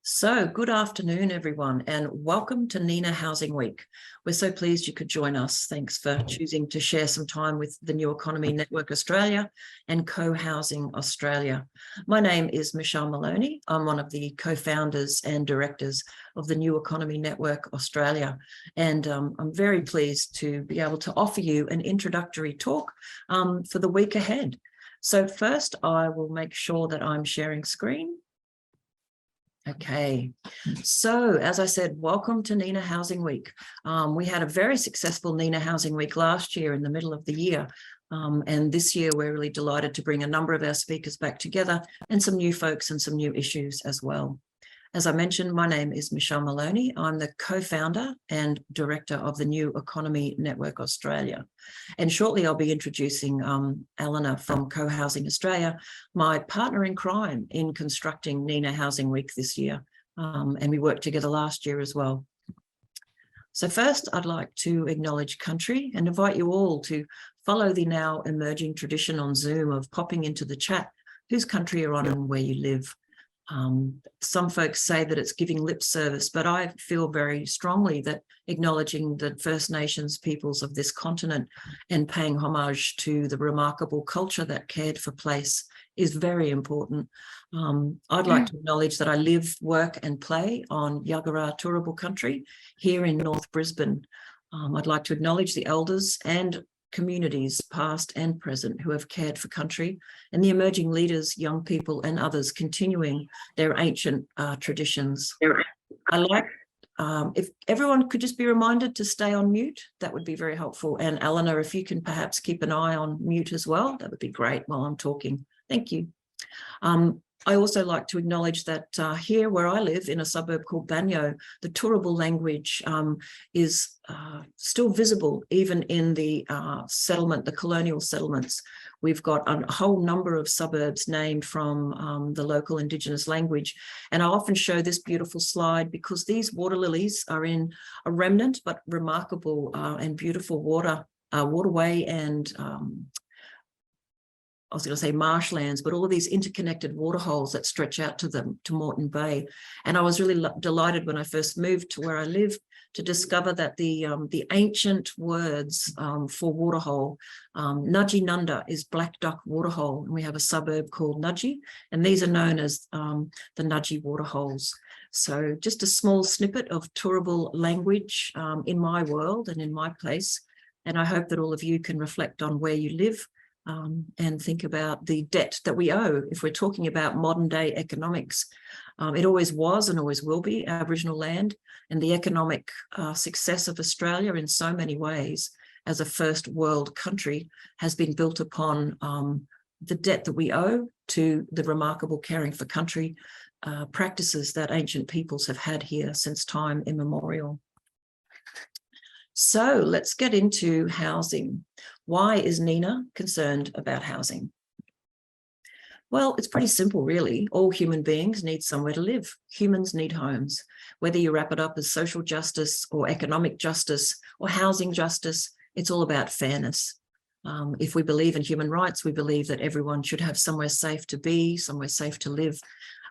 So good afternoon, everyone, and welcome to NENA Housing Week. We're so pleased you could join us. Thanks for choosing to share some time with the New Economy Network Australia and Co-Housing Australia. My name is Michelle Maloney. I'm one of the co-founders and directors of the New Economy Network Australia, and I'm very pleased to be able to offer you an introductory talk for the week ahead. So first, I will make sure that I'm sharing screen. Okay, so as I said, welcome to NENA Housing Week. We had a very successful NENA Housing Week last year in the middle of the year. And this year, we're really delighted to bring a number of our speakers back together and some new folks and some new issues as well. As I mentioned, my name is Michelle Maloney. I'm the co-founder and director of the New Economy Network Australia. And shortly I'll be introducing Eleanor from Co-Housing Australia, my partner in crime in constructing NENA Housing Week this year. And we worked together last year as well. So first, I'd like to acknowledge country and invite you all to follow the now emerging tradition on Zoom of popping into the chat whose country you're on and where you live. Some folks say that it's giving lip service, but I feel very strongly that acknowledging the First Nations peoples of this continent and paying homage to the remarkable culture that cared for place is very important. I'd like to acknowledge that I live, work and play on Yagara Turrbal country here in North Brisbane. I'd like to acknowledge the elders and communities past and present who have cared for country, and the emerging leaders, young people and others continuing their ancient traditions. I like, if everyone could just be reminded to stay on mute, that would be very helpful. And Eleanor, if you can perhaps keep an eye on mute as well, that would be great while I'm talking. Thank you. I also like to acknowledge that here where I live in a suburb called Banyo, the Turrbal language is still visible even in the settlement, the colonial settlements. We've got a whole number of suburbs named from the local Indigenous language. And I often show this beautiful slide because these water lilies are in a remnant but remarkable and beautiful waterway and I was going to say marshlands, but all of these interconnected water holes that stretch out to Moreton Bay. And I was really delighted when I first moved to where I live to discover that the ancient words for waterhole, Nudgy Nunda is black duck waterhole, and we have a suburb called Nudgy, and these are known as the Nudgy waterholes. So just a small snippet of Turrbal language in my world and in my place. And I hope that all of you can reflect on where you live and think about the debt that we owe if we're talking about modern day economics. It always was and always will be Aboriginal land, and the economic success of Australia in so many ways as a first world country has been built upon the debt that we owe to the remarkable caring for country practices that ancient peoples have had here since time immemorial. So let's get into housing. Why is NENA concerned about housing? Well, it's pretty simple, really. All human beings need somewhere to live. Humans need homes. Whether you wrap it up as social justice or economic justice or housing justice, it's all about fairness. If we believe in human rights, we believe that everyone should have somewhere safe to be, somewhere safe to live,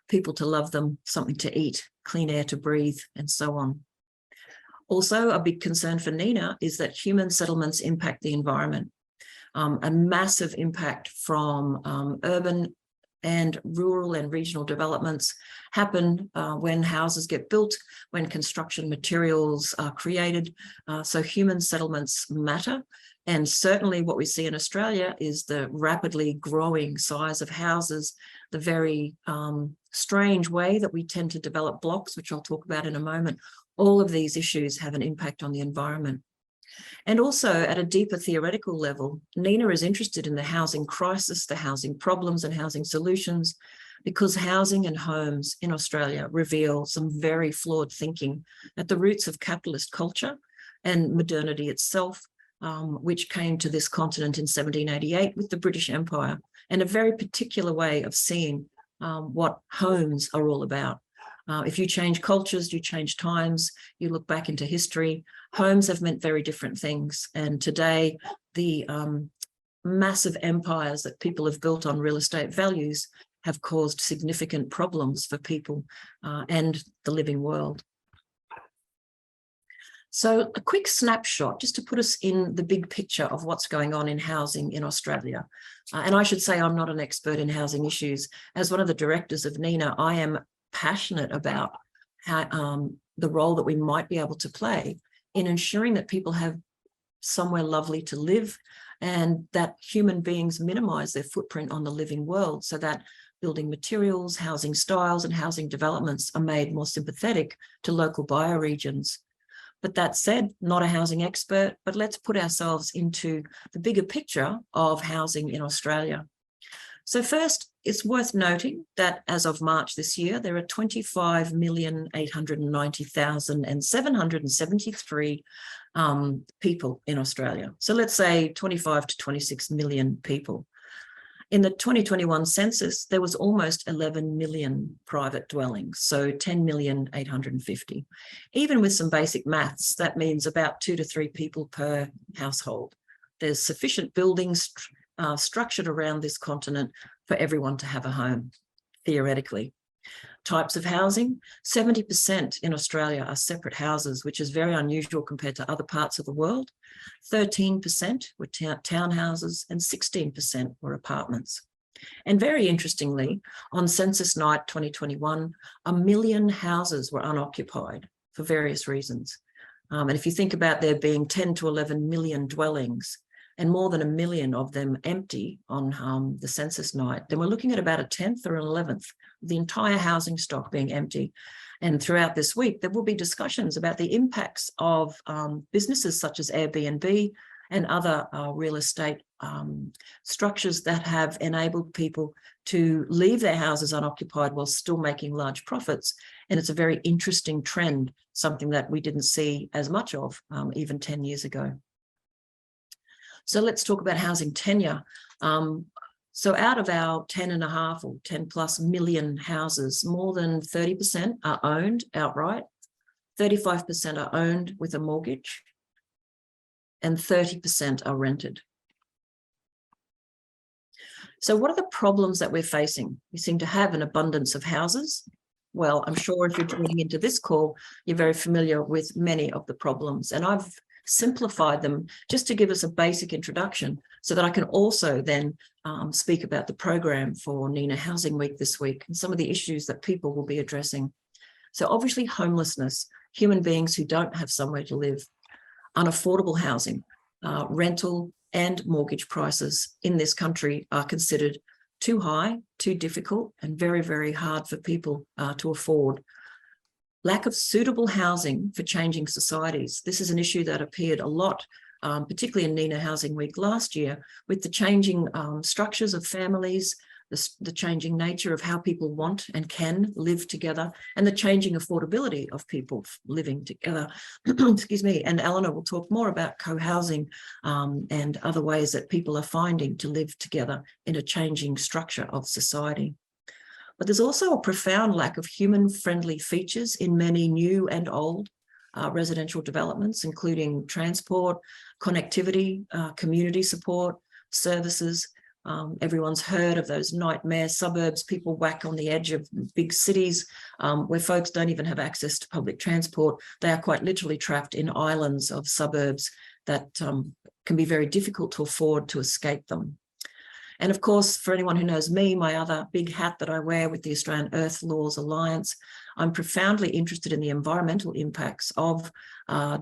people to love them, something to eat, clean air to breathe, and so on. Also, a big concern for NENA is that human settlements impact the environment. A massive impact from urban and rural and regional developments happen when houses get built, when construction materials are created. So human settlements matter. And certainly what we see in Australia is the rapidly growing size of houses, the very strange way that we tend to develop blocks, which I'll talk about in a moment. All of these issues have an impact on the environment. And also at a deeper theoretical level, NENA is interested in the housing crisis, the housing problems and housing solutions, because housing and homes in Australia reveal some very flawed thinking at the roots of capitalist culture and modernity itself, which came to this continent in 1788 with the British Empire, and a very particular way of seeing what homes are all about. If you change cultures, you change times, you look back into history, homes have meant very different things. And today, the massive empires that people have built on real estate values have caused significant problems for people and the living world. So a quick snapshot just to put us in the big picture of what's going on in housing in Australia. And I should say I'm not an expert in housing issues. As one of the directors of NENA, I am passionate about how, the role that we might be able to play in ensuring that people have somewhere lovely to live and that human beings minimize their footprint on the living world so that building materials, housing styles and housing developments are made more sympathetic to local bioregions. But that said, not a housing expert, but let's put ourselves into the bigger picture of housing in Australia. So first, it's worth noting that as of March this year, there are 25,890,773 people in Australia. So let's say 25 to 26 million people. In the 2021 census, there was almost 11 million private dwellings, so 10,850,000. Even with some basic maths, that means about 2 to 3 people per household. There's sufficient buildings structured around this continent for everyone to have a home, theoretically. Types of housing, 70% in Australia are separate houses, which is very unusual compared to other parts of the world. 13% were townhouses and 16% were apartments. And very interestingly, on census night 2021, 1 million houses were unoccupied for various reasons. And if you think about there being 10 to 11 million dwellings and more than 1 million of them empty on the census night, then we're looking at about a 10th or an 11th of the entire housing stock being empty. And throughout this week, there will be discussions about the impacts of businesses such as Airbnb and other real estate structures that have enabled people to leave their houses unoccupied while still making large profits. And it's a very interesting trend, something that we didn't see as much of even 10 years ago. So let's talk about housing tenure. So out of our 10.5 or 10 plus million houses, more than 30% are owned outright, 35% are owned with a mortgage, and 30% are rented. So what are the problems that we're facing? We seem to have an abundance of houses. Well, I'm sure if you're joining into this call, you're very familiar with many of the problems, and I've simplified them just to give us a basic introduction so that I can also then speak about the program for NENA Housing Week this week and some of the issues that people will be addressing. So obviously homelessness, human beings who don't have somewhere to live, unaffordable housing, rental and mortgage prices in this country are considered too high, too difficult, and very, very hard for people to afford. Lack of suitable housing for changing societies. This is an issue that appeared a lot, particularly in NENA Housing Week last year, with the changing structures of families, the changing nature of how people want and can live together, and the changing affordability of people living together. Excuse me. And Eleanor will talk more about co-housing and other ways that people are finding to live together in a changing structure of society. But there's also a profound lack of human-friendly features in many new and old residential developments, including transport, connectivity, community support, services. Everyone's heard of those nightmare suburbs people whack on the edge of big cities where folks don't even have access to public transport. They are quite literally trapped in islands of suburbs that can be very difficult to afford to escape them. And of course, for anyone who knows me, my other big hat that I wear with the Australian Earth Laws Alliance, I'm profoundly interested in the environmental impacts of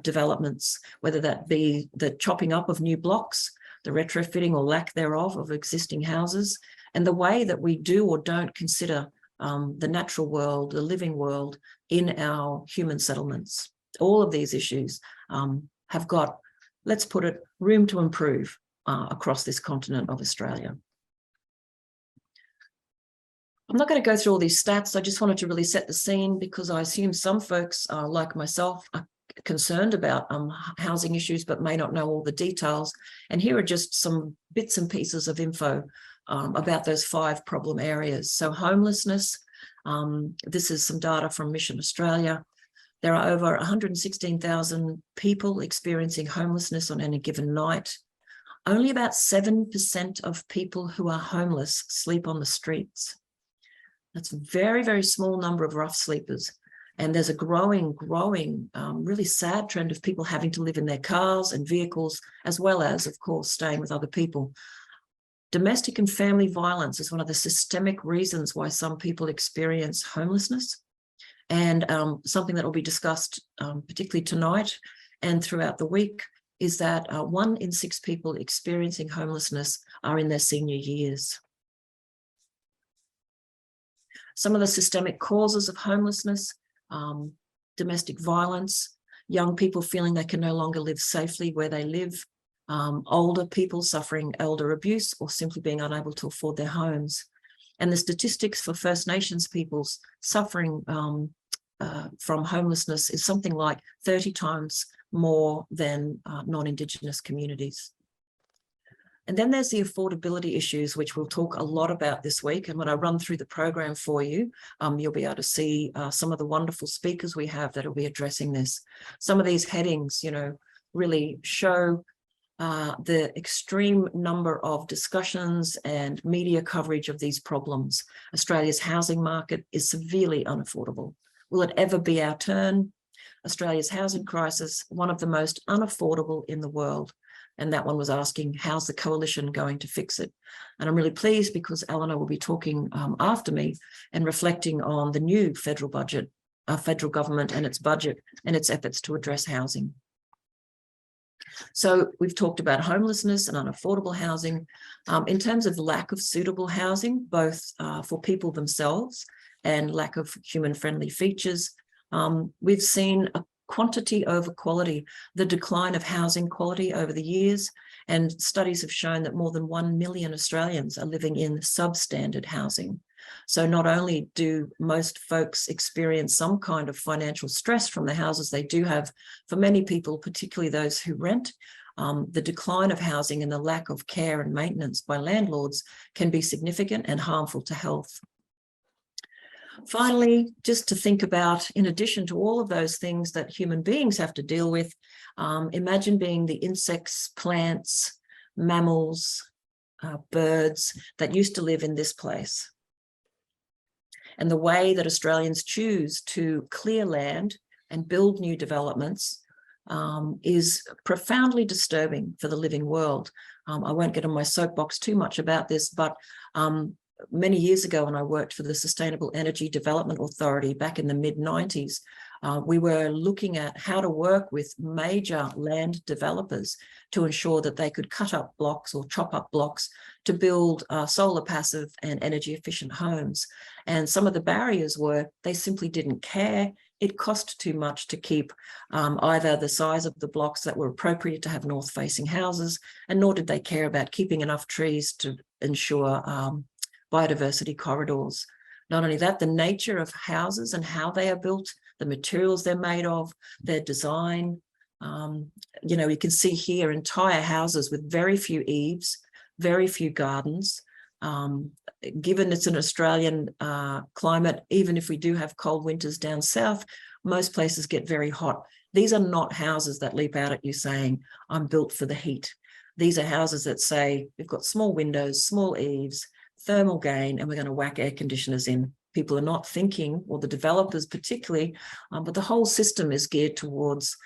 developments, whether that be the chopping up of new blocks, the retrofitting or lack thereof of existing houses, and the way that we do or don't consider the natural world, the living world in our human settlements. All of these issues have got, let's put it, room to improve across this continent of Australia. I'm not going to go through all these stats. I just wanted to really set the scene because I assume some folks, like myself, are concerned about housing issues but may not know all the details. And here are just some bits and pieces of info about those 5 problem areas. So homelessness, this is some data from Mission Australia. There are over 116,000 people experiencing homelessness on any given night. Only about 7% of people who are homeless sleep on the streets. That's a very, very small number of rough sleepers. And there's a growing, really sad trend of people having to live in their cars and vehicles, as well as, of course, staying with other people. Domestic and family violence is one of the systemic reasons why some people experience homelessness. And something that will be discussed particularly tonight and throughout the week is that 1 in 6 people experiencing homelessness are in their senior years. Some of the systemic causes of homelessness, domestic violence, young people feeling they can no longer live safely where they live, older people suffering elder abuse or simply being unable to afford their homes. And the statistics for First Nations peoples suffering from homelessness is something like 30 times more than non-Indigenous communities. And then there's the affordability issues, which we'll talk a lot about this week. And when I run through the program for you, you'll be able to see some of the wonderful speakers we have that will be addressing this. Some of these headings, really show the extreme number of discussions and media coverage of these problems. Australia's housing market is severely unaffordable. Will it ever be our turn? Australia's housing crisis, one of the most unaffordable in the world. And that one was asking, how's the coalition going to fix it? And I'm really pleased because Eleanor will be talking after me and reflecting on the new federal budget, federal government and its budget and its efforts to address housing. So we've talked about homelessness and unaffordable housing. In terms of lack of suitable housing, both for people themselves and lack of human-friendly features, we've seen a quantity over quality, the decline of housing quality over the years, and studies have shown that more than 1 million Australians are living in substandard housing. So not only do most folks experience some kind of financial stress from the houses they do have, for many people, particularly those who rent, the decline of housing and the lack of care and maintenance by landlords can be significant and harmful to health. Finally, just to think about, in addition to all of those things that human beings have to deal with, imagine being the insects, plants, mammals, birds that used to live in this place. And the way that Australians choose to clear land and build new developments is profoundly disturbing for the living world. I won't get on my soapbox too much about this, but many years ago when I worked for the Sustainable Energy Development Authority back in the mid-90s, we were looking at how to work with major land developers to ensure that they could cut up blocks or chop up blocks to build solar passive and energy efficient homes. And some of the barriers were they simply didn't care. It cost too much to keep either the size of the blocks that were appropriate to have north-facing houses, and nor did they care about keeping enough trees to ensure biodiversity corridors. Not only that, the nature of houses and how they are built, the materials they're made of, their design. You can see here entire houses with very few eaves, very few gardens. Given it's an Australian climate, even if we do have cold winters down south, most places get very hot. These are not houses that leap out at you saying, I'm built for the heat. These are houses that say, we've got small windows, small eaves, thermal gain, and we're going to whack air conditioners in. People are not thinking, or the developers particularly, but the whole system is geared towards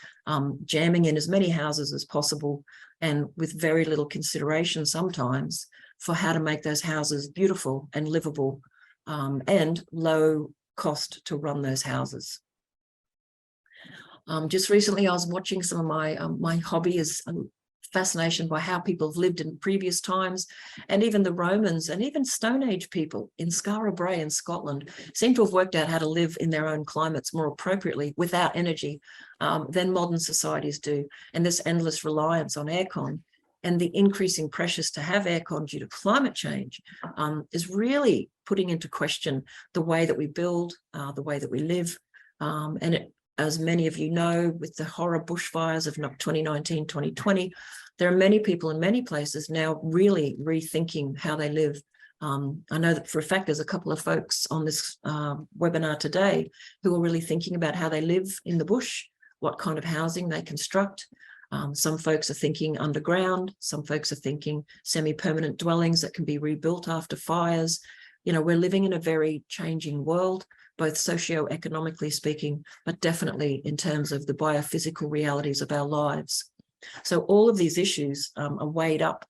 jamming in as many houses as possible, and with very little consideration sometimes for how to make those houses beautiful and livable and low cost to run those houses. Just recently, I was watching some of my hobby is fascination by how people have lived in previous times, and even the Romans and even Stone Age people in Skara Brae in Scotland seem to have worked out how to live in their own climates more appropriately without energy than modern societies do. And this endless reliance on aircon and the increasing pressures to have aircon due to climate change is really putting into question the way that we build, the way that we live. As many of you know, with the horror bushfires of 2019, 2020, there are many people in many places now really rethinking how they live. I know that for a fact there's a couple of folks on this webinar today who are really thinking about how they live in the bush, what kind of housing they construct. Some folks are thinking underground, some folks are thinking semi-permanent dwellings that can be rebuilt after fires. You know, we're living in a very changing world, both socio-economically speaking, but definitely in terms of the biophysical realities of our lives. So all of these issues are weighed up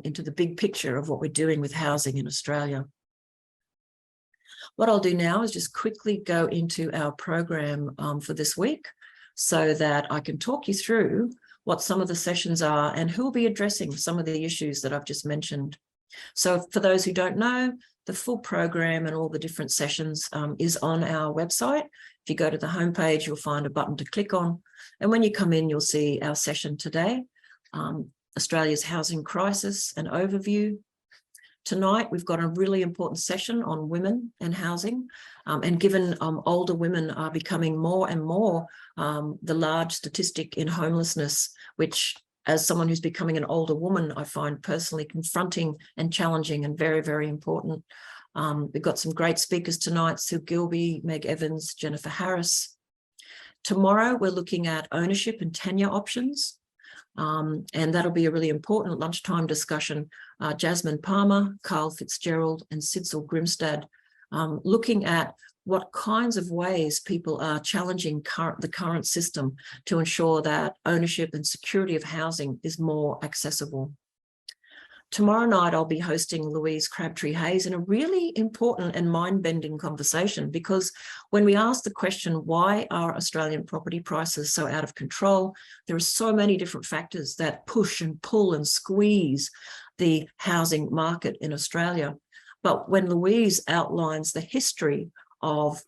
into the big picture of what we're doing with housing in Australia. What I'll do now is just quickly go into our program for this week so that I can talk you through what some of the sessions are and who will be addressing some of the issues that I've just mentioned. So for those who don't know, the full program and all the different sessions is on our website. If you go to the homepage, you'll find a button to click on. And when you come in, you'll see our session today, Australia's housing crisis, an overview. Tonight, we've got a really important session on women and housing. And given older women are becoming more and more the large statistic in homelessness, which as someone who's becoming an older woman, I find personally confronting and challenging and very, very important. We've got some great speakers tonight, Sue Gilby, Meg Evans, Jennifer Harris. Tomorrow, we're looking at ownership and tenure options. And that'll be a really important lunchtime discussion. Jasmine Palmer, Carl Fitzgerald, and Sidsel Grimstad, looking at what kinds of ways people are challenging the current system to ensure that ownership and security of housing is more accessible. Tomorrow night, I'll be hosting Louise Crabtree-Hayes in a really important and mind-bending conversation, because when we ask the question, why are Australian property prices so out of control? There are so many different factors that push and pull and squeeze the housing market in Australia. But when Louise outlines the history of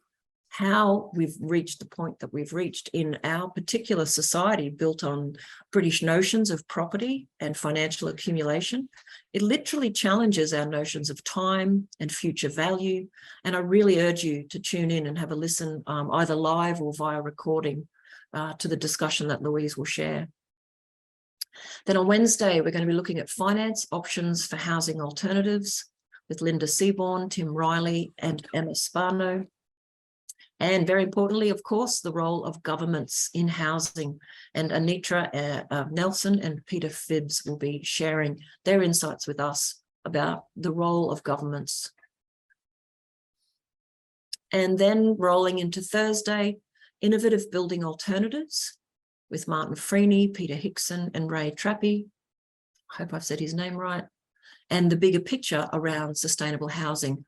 how we've reached the point that we've reached in our particular society built on British notions of property and financial accumulation, it literally challenges our notions of time and future value. And I really urge you to tune in and have a listen, either live or via recording, to the discussion that Louise will share. Then on Wednesday, we're going to be looking at finance options for housing alternatives with Linda Seaborn, Tim Riley, and Emma Spano. And very importantly, of course, the role of governments in housing. And Anitra Nelson and Peter Phibbs will be sharing their insights with us about the role of governments. And then rolling into Thursday, innovative building alternatives with Martin Freeney, Peter Hickson, and Ray Trappy. I hope I've said his name right. And the bigger picture around sustainable housing,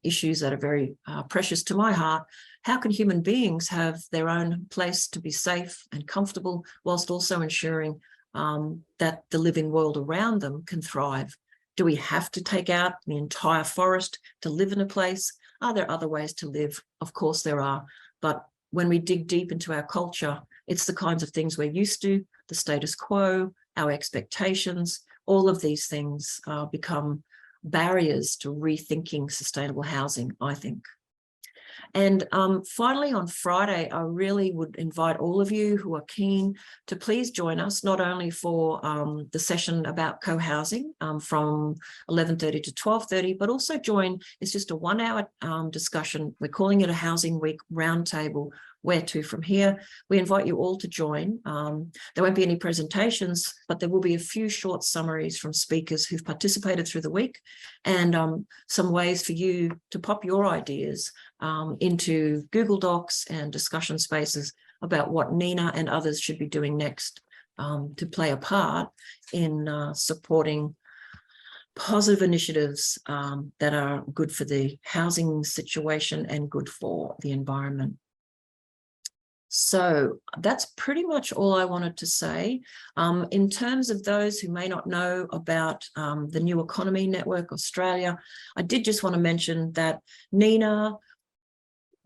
issues that are very precious to my heart. How can human beings have their own place to be safe and comfortable, whilst also ensuring that the living world around them can thrive? Do we have to take out the entire forest to live in a place? Are there other ways to live? Of course there are. But when we dig deep into our culture, it's the kinds of things we're used to, the status quo, our expectations. All of these things become barriers to rethinking sustainable housing, I think. And finally, on Friday, I really would invite all of you who are keen to please join us, not only for the session about co-housing from 11:30 to 12:30, but also join. It's just a 1-hour discussion. We're calling it a Housing Week Roundtable. Where to from here? We invite you all to join. There won't be any presentations, but there will be a few short summaries from speakers who've participated through the week, and some ways for you to pop your ideas into Google Docs and discussion spaces about what NENA and others should be doing next to play a part in supporting positive initiatives that are good for the housing situation and good for the environment. So that's pretty much all I wanted to say. In terms of those who may not know about the New Economy Network Australia, I did just want to mention that NENA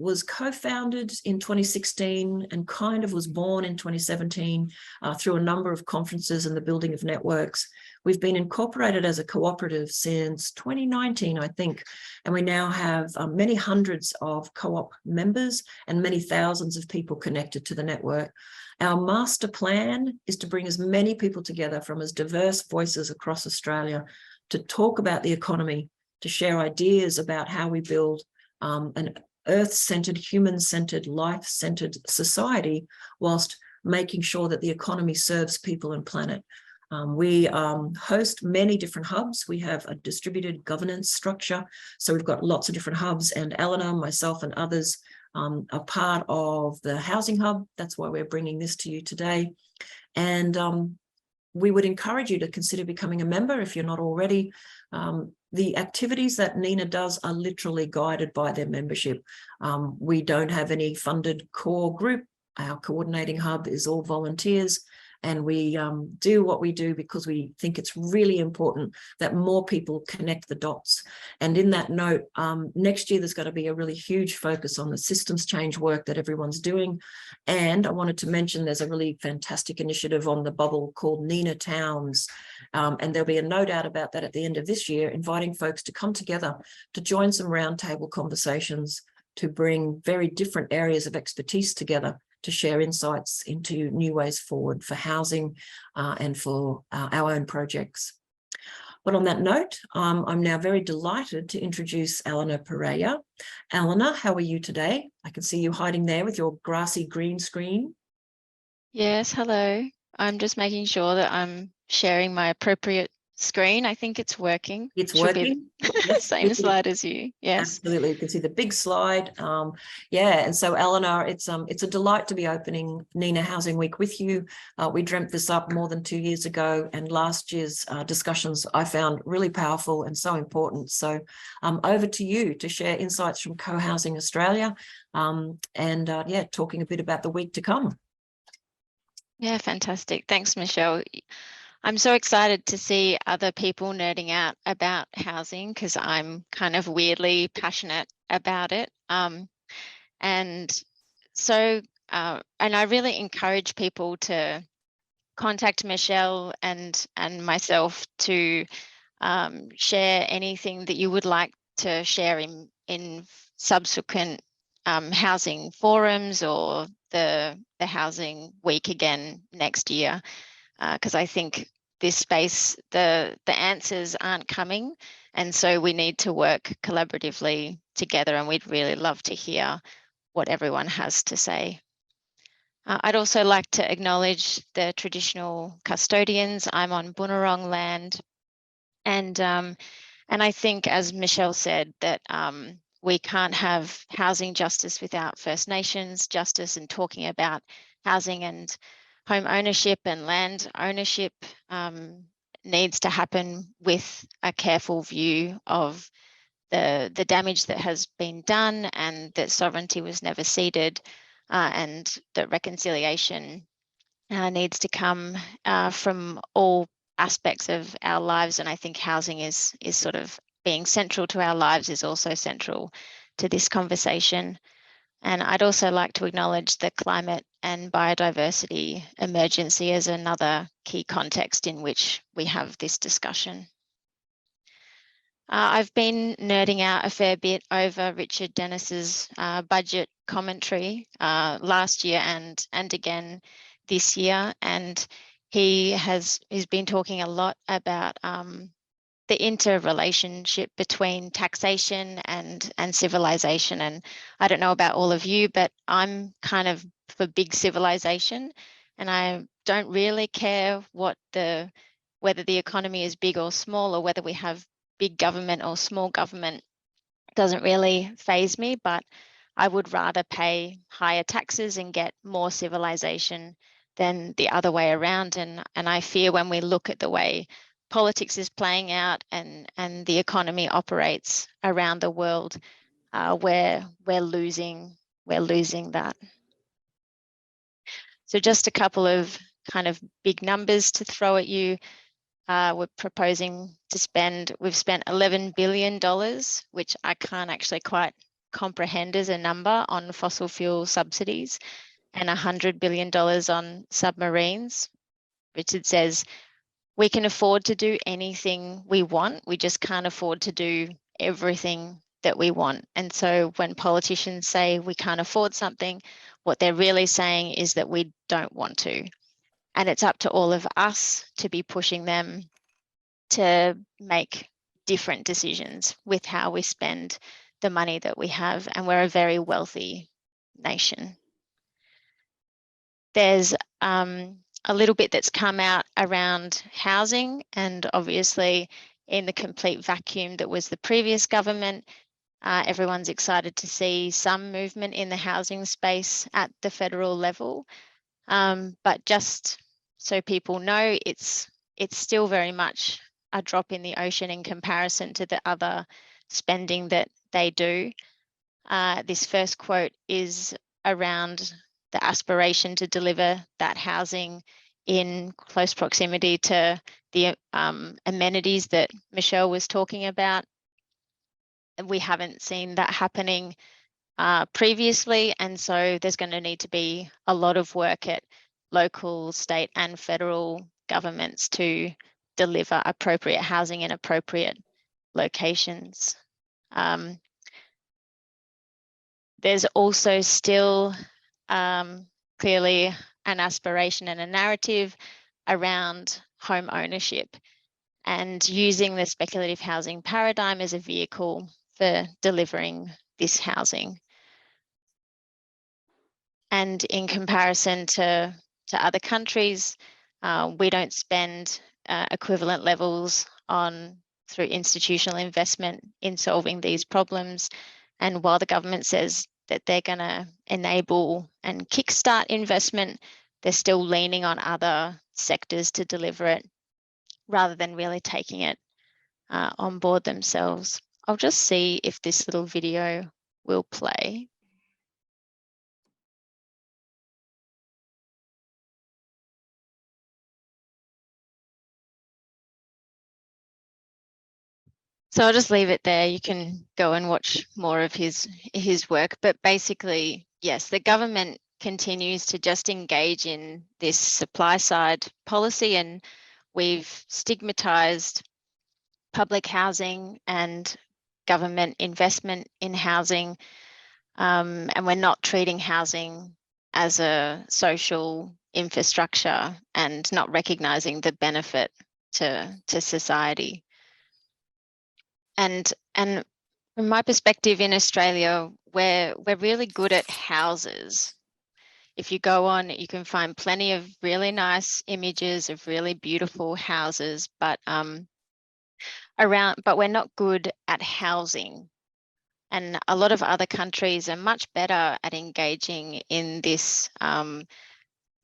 was co-founded in 2016 and kind of was born in 2017 through a number of conferences and the building of networks. We've been incorporated as a cooperative since 2019, I think, and we now have many hundreds of co-op members and many thousands of people connected to the network. Our master plan is to bring as many people together from as diverse voices across Australia to talk about the economy, to share ideas about how we build an earth-centered, human-centered, life-centered society, whilst making sure that the economy serves people and planet. We host many different hubs. We have a distributed governance structure. So we've got lots of different hubs, and Eleanor, myself and others are part of the housing hub. That's why we're bringing this to you today. And we would encourage you to consider becoming a member if you're not already. The activities that NENA does are literally guided by their membership. We don't have any funded core group. Our coordinating hub is all volunteers, and we do what we do because we think it's really important that more people connect the dots. And in that note, next year there's going to be a really huge focus on the systems change work that everyone's doing. And I wanted to mention there's a really fantastic initiative on the bubble called NENA Towns. And there'll be a note out about that at the end of this year, inviting folks to come together to join some roundtable conversations to bring very different areas of expertise together to share insights into new ways forward for housing and for our own projects. But on that note, I'm now very delighted to introduce Eleanor Pereira. Eleanor, how are you today? I can see you hiding there with your grassy green screen. Yes, hello. I'm just making sure that I'm sharing my appropriate screen. I think it's working. It's Should working. be Yes, same slide as you. Yes. absolutely. You can see the big slide. Yeah, and so Eleanor, it's a delight to be opening NENA Housing Week with you. We dreamt this up more than 2 years ago, and last year's discussions I found really powerful and so important. So over to you to share insights from Co-Housing Australia, and yeah, talking a bit about the week to come. Yeah, fantastic. Thanks, Michelle. I'm so excited to see other people nerding out about housing because I'm kind of weirdly passionate about it. And I really encourage people to contact Michelle and myself to share anything that you would like to share in subsequent housing forums or the housing week again next year, because I think this space, the answers aren't coming, and so we need to work collaboratively together, and we'd really love to hear what everyone has to say. I'd also like to acknowledge the traditional custodians. I'm on Bunurong land, and I think, as Michelle said, that we can't have housing justice without First Nations justice, and talking about housing and home ownership and land ownership needs to happen with a careful view of the damage that has been done, and that sovereignty was never ceded, and that reconciliation needs to come from all aspects of our lives. And I think housing is sort of being central to our lives, is also central to this conversation. And I'd also like to acknowledge the climate and biodiversity emergency as another key context in which we have this discussion. I've been nerding out a fair bit over Richard Dennis's budget commentary last year and again this year, and he's been talking a lot about the interrelationship between taxation and civilization. And I don't know about all of you, but I'm kind of for big civilization, and I don't really care whether the economy is big or small, or whether we have big government or small government. Doesn't really faze me, but I would rather pay higher taxes and get more civilization than the other way around. And I fear when we look at the way politics is playing out and the economy operates around the world, we're losing that. So just a couple of kind of big numbers to throw at you. We're proposing to we've spent $11 billion, which I can't actually quite comprehend as a number, on fossil fuel subsidies, and $100 billion on submarines. Richard says we can afford to do anything we want, we just can't afford to do everything that we want. And so when politicians say we can't afford something, what they're really saying is that we don't want to. And it's up to all of us to be pushing them to make different decisions with how we spend the money that we have. And we're a very wealthy nation. There's a little bit that's come out around housing, and obviously in the complete vacuum that was the previous government, everyone's excited to see some movement in the housing space at the federal level. But just so people know, it's still very much a drop in the ocean in comparison to the other spending that they do. This first quote is around the aspiration to deliver that housing in close proximity to the amenities that Michelle was talking about. And we haven't seen that happening previously, and so there's going to need to be a lot of work at local, state and federal governments to deliver appropriate housing in appropriate locations. There's also still clearly an aspiration and a narrative around home ownership and using the speculative housing paradigm as a vehicle for delivering this housing. And in comparison to other countries, we don't spend equivalent levels through institutional investment in solving these problems. And while the government says that they're going to enable and kickstart investment, they're still leaning on other sectors to deliver it rather than really taking it on board themselves. I'll just see if this little video will play. So I'll just leave it there. You can go and watch more of his work. But basically, yes, the government continues to just engage in this supply side policy, and we've stigmatized public housing and government investment in housing, and we're not treating housing as a social infrastructure and not recognizing the benefit to society. And from my perspective in Australia, we're really good at houses. If you go on, you can find plenty of really nice images of really beautiful houses, but we're not good at housing. And a lot of other countries are much better at engaging in this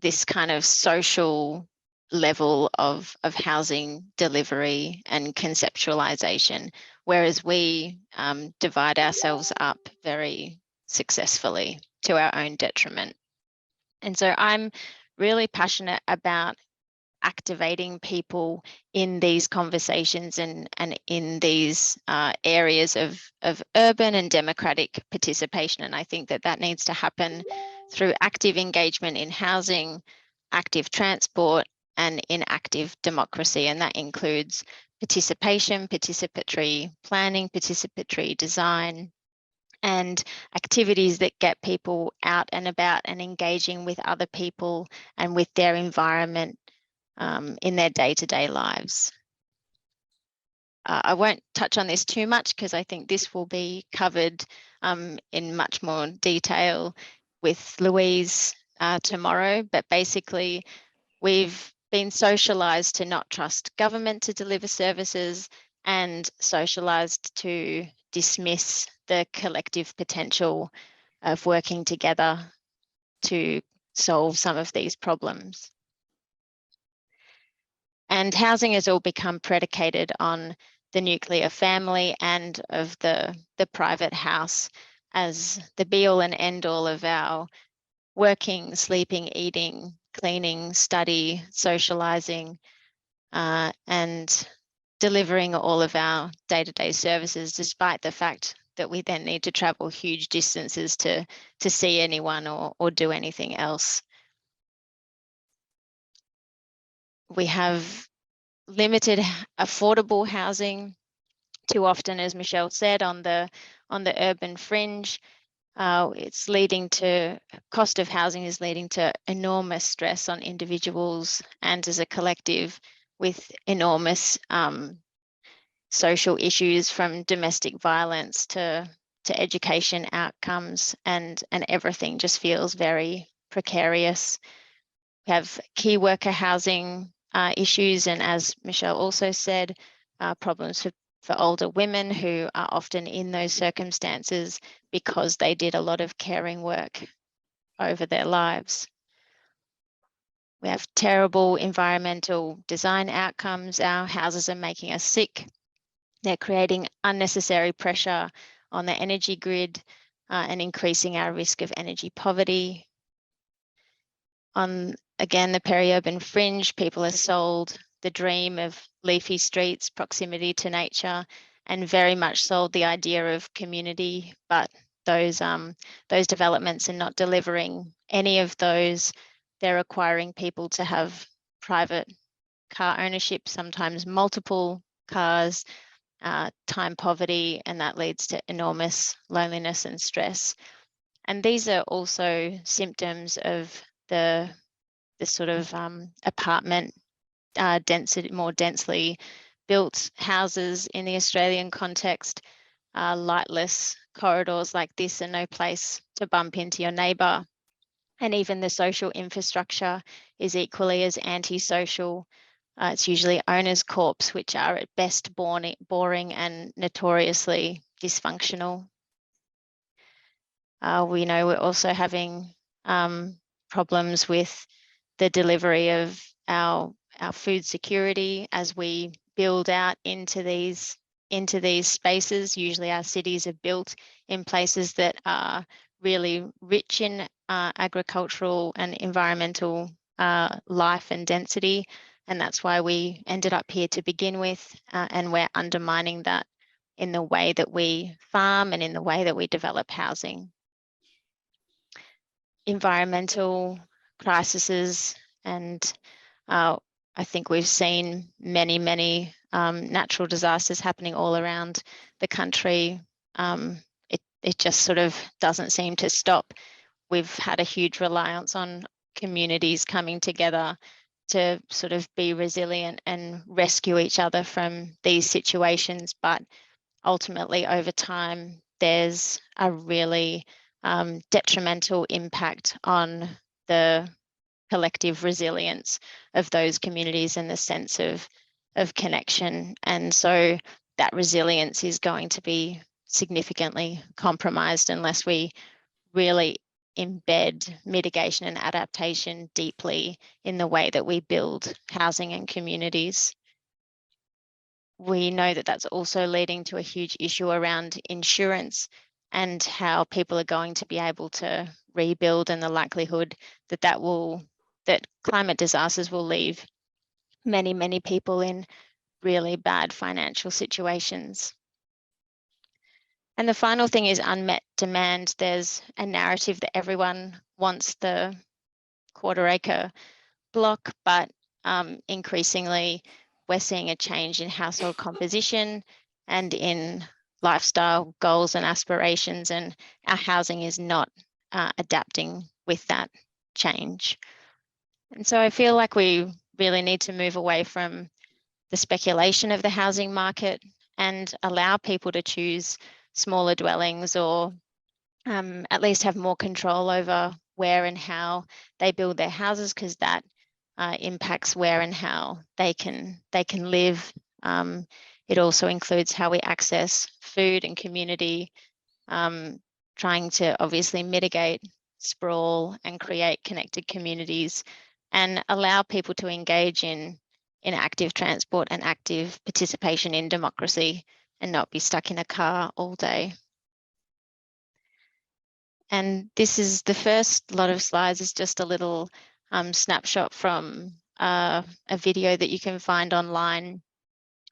this kind of social level of housing delivery and conceptualization, whereas we divide ourselves up very successfully to our own detriment. And so I'm really passionate about activating people in these conversations and in these areas of urban and democratic participation. And I think that needs to happen through active engagement in housing, active transport, and in active democracy. And that includes participation, participatory planning, participatory design, and activities that get people out and about and engaging with other people and with their environment in their day-to-day lives. I won't touch on this too much because I think this will be covered in much more detail with Louise tomorrow, but basically we've been socialised to not trust government to deliver services and socialised to dismiss the collective potential of working together to solve some of these problems. And housing has all become predicated on the nuclear family and of the private house as the be-all and end-all of our working, sleeping, eating, cleaning, study, socialising, and delivering all of our day-to-day services, despite the fact that we then need to travel huge distances to see anyone or do anything else. We have limited affordable housing too often, as Michelle said, on the urban fringe. It's leading to cost of housing is leading to enormous stress on individuals and as a collective, with enormous social issues from domestic violence to education outcomes, and everything just feels very precarious. We have key worker housing issues, and as Michelle also said, problems for older women who are often in those circumstances because they did a lot of caring work over their lives. We have terrible environmental design outcomes. Our houses are making us sick. They're creating unnecessary pressure on the energy grid and increasing our risk of energy poverty. On, again, the peri-urban fringe, people are sold the dream of leafy streets, proximity to nature, and very much sold the idea of community, but those developments are not delivering any of those. They're requiring people to have private car ownership, sometimes multiple cars, time poverty, and that leads to enormous loneliness and stress. And these are also symptoms of the sort of apartment density, more densely built houses in the Australian context. Lightless corridors like this are no place to bump into your neighbour. And even the social infrastructure is equally as antisocial. It's usually owners' corps, which are at best boring and notoriously dysfunctional. We know we're also having problems with the delivery of our food security as we build out into these spaces. Usually our cities are built in places that are really rich in agricultural and environmental life and density. And that's why we ended up here to begin with. And we're undermining that in the way that we farm and in the way that we develop housing. Environmental crises, and I think we've seen many natural disasters happening all around the country. It just sort of doesn't seem to stop. We've had a huge reliance on communities coming together to sort of be resilient and rescue each other from these situations, but ultimately over time there's a really detrimental impact on the collective resilience of those communities and the sense of connection. And so that resilience is going to be significantly compromised unless we really embed mitigation and adaptation deeply in the way that we build housing and communities. We know that that's also leading to a huge issue around insurance and how people are going to be able to rebuild, and the likelihood that that climate disasters will leave many people in really bad financial situations. And the final thing is unmet demand. There's a narrative that everyone wants the quarter-acre block, but increasingly we're seeing a change in household composition and in lifestyle goals and aspirations, and our housing is not adapting with that change. And so I feel like we really need to move away from the speculation of the housing market and allow people to choose smaller dwellings, or at least have more control over where and how they build their houses, because that impacts where and how they can live. It also includes how we access food and community, trying to obviously mitigate sprawl and create connected communities and allow people to engage in active transport and active participation in democracy and not be stuck in a car all day. And this is the first lot of slides is just a little snapshot from a video that you can find online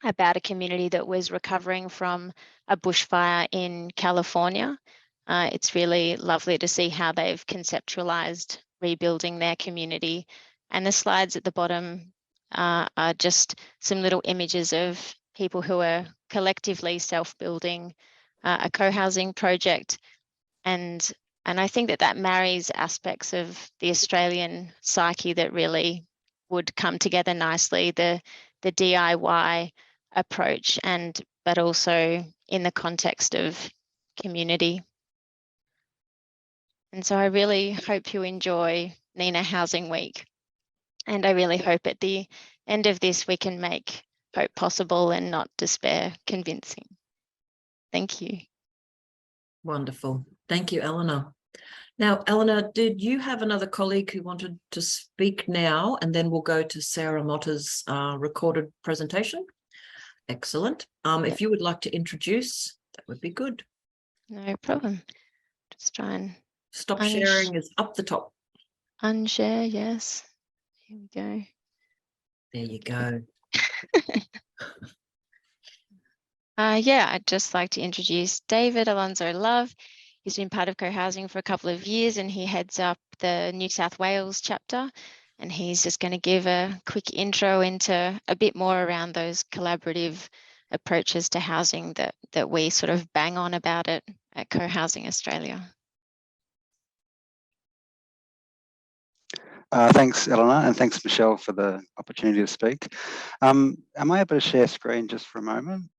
about a community that was recovering from a bushfire in California. It's really lovely to see how they've conceptualized rebuilding their community. And the slides at the bottom are just some little images of people who are collectively self-building a co-housing project. And I think that marries aspects of the Australian psyche that really would come together nicely, the DIY approach, but also in the context of community. And so I really hope you enjoy NENA Housing Week. And I really hope at the end of this, we can make hope possible and not despair convincing. Thank you. Wonderful. Thank you, Eleanor. Now, Eleanor, did you have another colleague who wanted to speak now? And then we'll go to Sarah Motta's recorded presentation. Excellent. If you would like to introduce, that would be good. No problem. Just try and Stop sharing is up the top. unshare. Yes. Here we go. There you go. Yeah, I'd just like to introduce David Alonso Love. He's been part of co-housing for a couple of years and he heads up the New South Wales chapter. And he's just going to give a quick intro into a bit more around those collaborative approaches to housing that we sort of bang on about it at Co-Housing Australia. Thanks, Eleanor, and thanks, Michelle, for the opportunity to speak. Am I able to share screen just for a moment?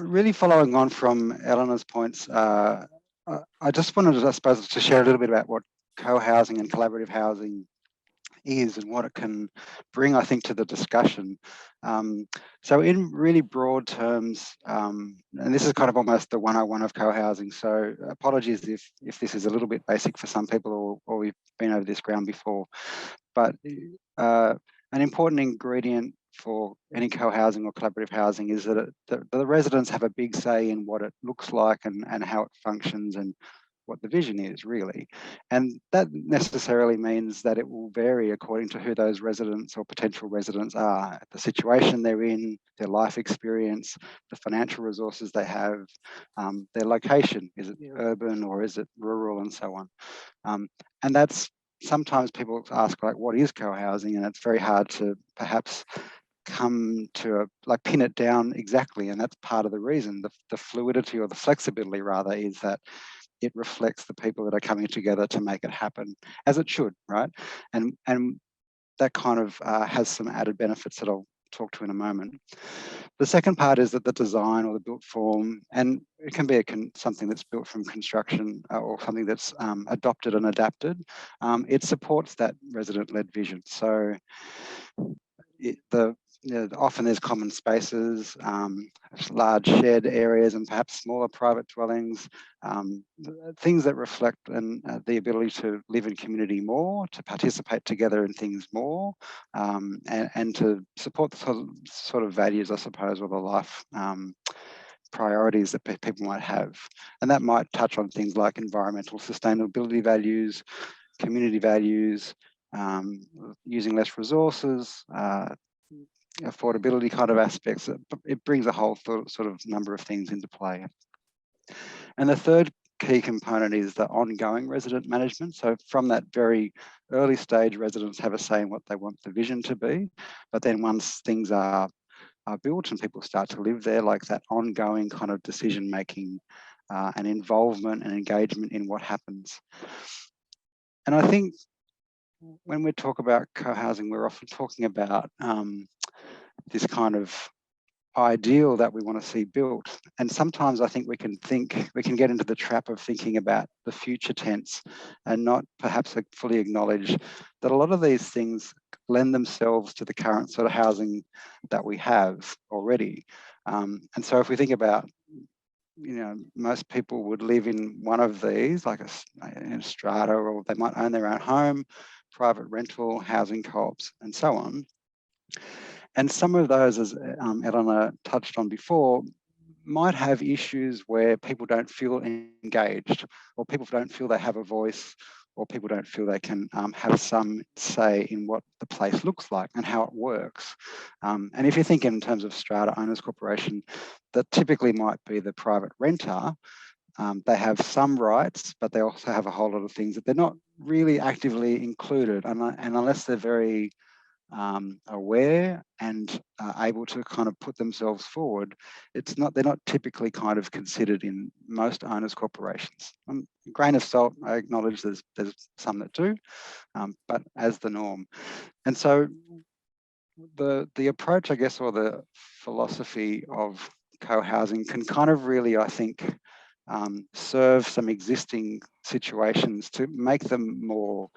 Really following on from Eleanor's points, I just wanted, I suppose, to share a little bit about what co-housing and collaborative housing is and what it can bring, I think, to the discussion. So in really broad terms, and this is kind of almost the 101 of co-housing, so apologies if this is a little bit basic for some people or we've been over this ground before, but an important ingredient for any co-housing or collaborative housing is that the residents have a big say in what it looks like and how it functions and what the vision is, really. And that necessarily means that it will vary according to who those residents or potential residents are, the situation they're in, their life experience, the financial resources they have, their location, is it urban or is it rural, and so on. And that's, sometimes people ask, like, what is co-housing? And it's very hard to perhaps come to pin it down exactly, and that's part of the reason. The fluidity, or the flexibility rather, is that it reflects the people that are coming together to make it happen, as it should, right? And that kind of has some added benefits that I'll talk to in a moment. The second part is that the design or the built form, and it can be something that's built from construction or something that's adopted and adapted, it supports that resident-led vision. So often there's common spaces, large shared areas, and perhaps smaller private dwellings, things that reflect the ability to live in community more, to participate together in things more, and to support the sort of values, I suppose, or the life priorities that people might have. And that might touch on things like environmental sustainability values, community values, using less resources, affordability kind of aspects. It brings a whole sort of number of things into play. And the third key component is the ongoing resident management. So from that very early stage, residents have a say in what they want the vision to be. But then once things are built and people start to live there, like that ongoing kind of decision making and involvement and engagement in what happens. And I think when we talk about co-housing, we're often talking about this kind of ideal that we want to see built. And sometimes I think we can get into the trap of thinking about the future tense and not perhaps fully acknowledge that a lot of these things lend themselves to the current sort of housing that we have already. And so if we think about, most people would live in one of these, like a strata, or they might own their own home, private rental, housing co-ops, and so on. And some of those, as Eleanor touched on before, might have issues where people don't feel engaged, or people don't feel they have a voice, or people don't feel they can have some say in what the place looks like and how it works. And if you think in terms of strata owners corporation, that typically might be the private renter. They have some rights, but they also have a whole lot of things that they're not really actively included. And unless they're very aware and able to kind of put themselves forward, they're not typically kind of considered in most owners corporations. Grain of salt, I acknowledge there's some that do, but as the norm. And so the approach, I guess, or the philosophy of co-housing can kind of really, I think, serve some existing situations to make them more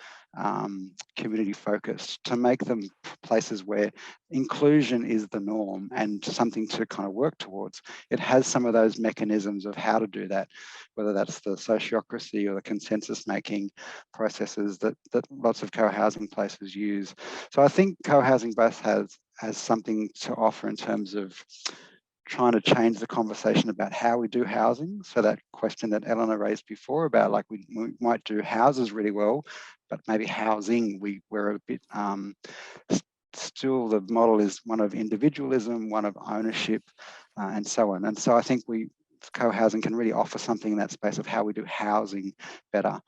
community focused, to make them places where inclusion is the norm and something to kind of work towards. It has some of those mechanisms of how to do that, whether that's the sociocracy or the consensus making processes that lots of co-housing places use. So I think co-housing both has something to offer in terms of trying to change the conversation about how we do housing. So that question that Eleanor raised before about like we might do houses really well, but maybe housing, we're a bit, still the model is one of individualism, one of ownership, and so on. And so I think co-housing can really offer something in that space of how we do housing better.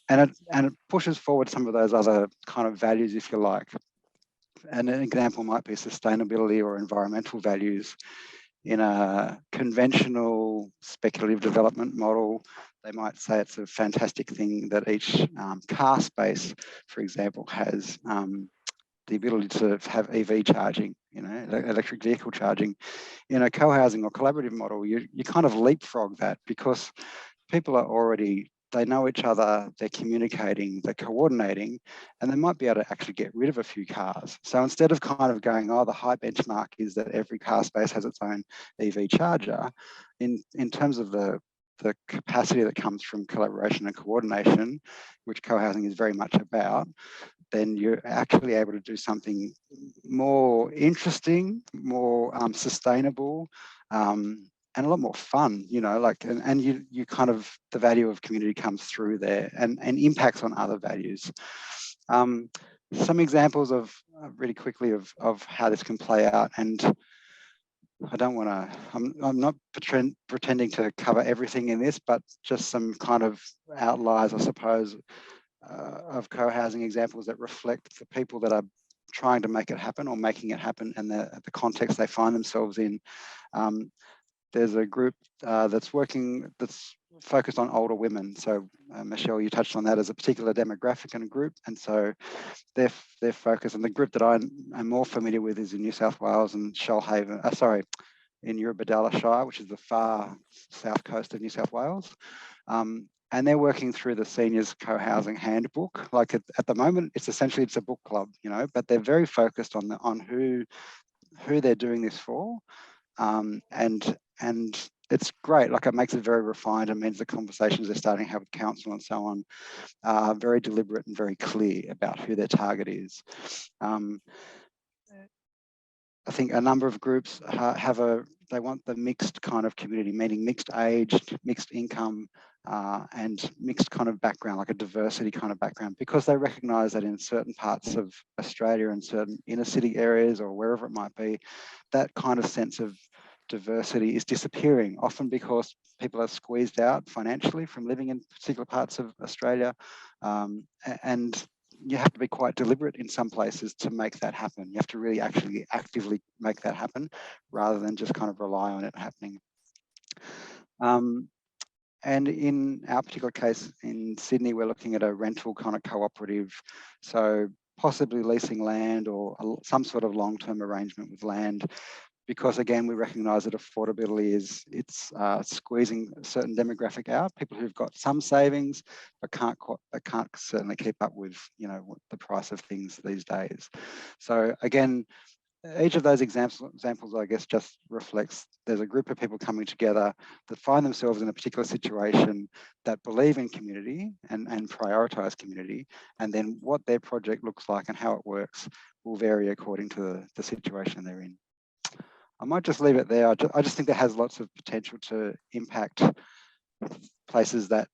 And it pushes forward some of those other kind of values, if you like. And an example might be sustainability or environmental values. In a conventional speculative development model, they might say it's a fantastic thing that each car space, for example, has the ability to have EV charging, electric vehicle charging. In a co-housing or collaborative model, you kind of leapfrog that because people are already, they know each other, they're communicating, they're coordinating, and they might be able to actually get rid of a few cars. So instead of kind of going, oh, the high benchmark is that every car space has its own EV charger, in terms of the capacity that comes from collaboration and coordination, which co-housing is very much about, then you're actually able to do something more interesting, more sustainable, and a lot more fun, and you kind of, the value of community comes through there and impacts on other values. Some examples of really quickly of how this can play out, and I don't want to, I'm not pretending to cover everything in this, but just some kind of outliers, I suppose, of co-housing examples that reflect the people that are trying to make it happen or making it happen and the context they find themselves in. There's a group that's focused on older women. So Michelle, you touched on that as a particular demographic and a group. And so their focus, and the group that I'm more familiar with is in New South Wales and Shoalhaven, in Eurobodalla Shire, which is the far south coast of New South Wales. And they're working through the Seniors Co-Housing Handbook. Like at the moment, it's a book club, but they're very focused on who they're doing this for. And it's great, like it makes it very refined and means the conversations they're starting to have with council and so on are very deliberate and very clear about who their target is. I think a number of groups they want the mixed kind of community, meaning mixed age, mixed income, and mixed kind of background, like a diversity kind of background, because they recognise that in certain parts of Australia and certain inner city areas or wherever it might be, that kind of sense of diversity is disappearing, often because people are squeezed out financially from living in particular parts of Australia, and you have to be quite deliberate in some places to make that happen. You have to really actually actively make that happen rather than just kind of rely on it happening. And in our particular case in Sydney, we're looking at a rental kind of cooperative. So possibly leasing land or some sort of long-term arrangement with land, because again, we recognise that affordability it's squeezing a certain demographic out, people who've got some savings but can't certainly keep up with the price of things these days. So again, each of those examples, I guess, just reflects there's a group of people coming together that find themselves in a particular situation, that believe in community and prioritise community, and then what their project looks like and how it works will vary according to the situation they're in. I might just leave it there. I just think that has lots of potential to impact places that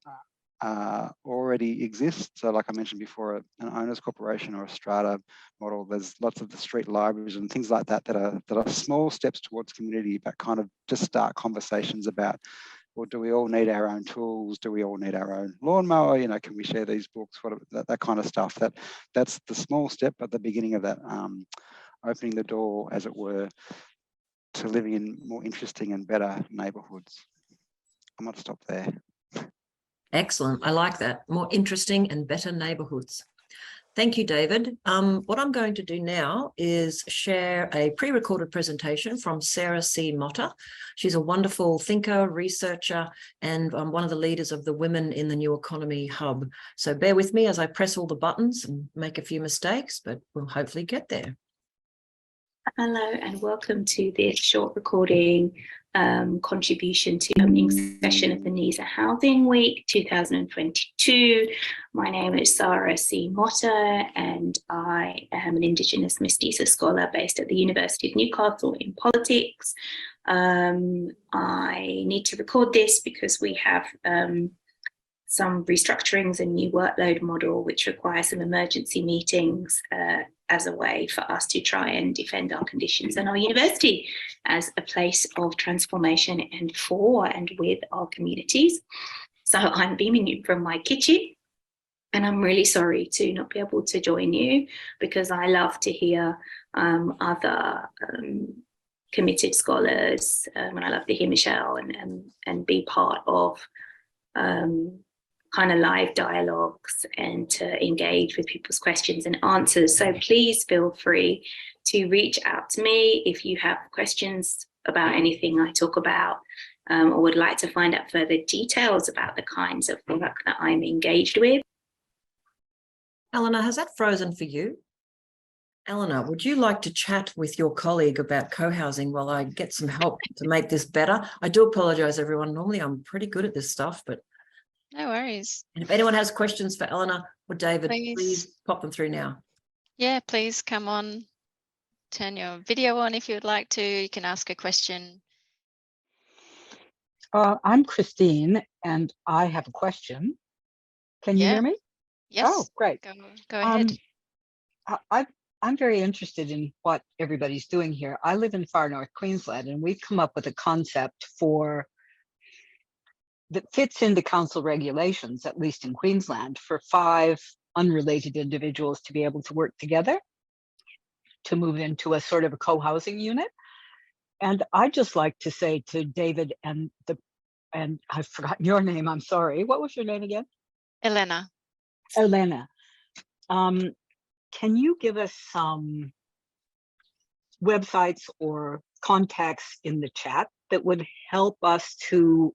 already exist. So like I mentioned before, an owners corporation or a strata model, there's lots of the street libraries and things like that that are small steps towards community, but kind of just start conversations about, well, do we all need our own tools? Do we all need our own lawnmower? Can we share these books? That kind of stuff. That's the small step at the beginning of that, opening the door, as it were, to living in more interesting and better neighbourhoods. I might stop there. Excellent. I like that. More interesting and better neighbourhoods. Thank you, David. What I'm going to do now is share a pre-recorded presentation from Sarah C. Motta. She's a wonderful thinker, researcher, and one of the leaders of the Women in the New Economy Hub. So bear with me as I press all the buttons and make a few mistakes, but we'll hopefully get there. Hello and welcome to this short recording contribution to the opening session of the NESA Housing Week 2022. My name is Sarah C. Motta and I am an Indigenous Mestiza scholar based at the University of Newcastle in politics. I need to record this because we have some restructurings and new workload model which requires some emergency meetings as a way for us to try and defend our conditions and our university as a place of transformation and for and with our communities. So I'm beaming you from my kitchen and I'm really sorry to not be able to join you because I love to hear other committed scholars and I love to hear Michelle and be part of kind of live dialogues and to engage with people's questions and answers. So please feel free to reach out to me if you have questions about anything I talk about or would like to find out further details about the kinds of work that I'm engaged with. Eleanor, has that frozen for you? Eleanor, would you like to chat with your colleague about co-housing while I get some help to make this better? I do apologise, everyone. Normally I'm pretty good at this stuff, but No worries. and if anyone has questions for Eleanor or David, Please. please pop them through now. Yeah, please come on, turn your video on if you would like to. You can ask a question. I'm Christine, and I have a question. Can you hear me? Yes. Oh, great. Go ahead. I'm very interested in what everybody's doing here. I live in far north Queensland, and we've come up with a concept that fits into council regulations, at least in Queensland, for 5 unrelated individuals to be able to work together to move into a sort of a co-housing unit. And I'd just like to say to David and I've forgotten your name, I'm sorry. What was your name again? Elena. Elena. Can you give us some websites or contacts in the chat that would help us to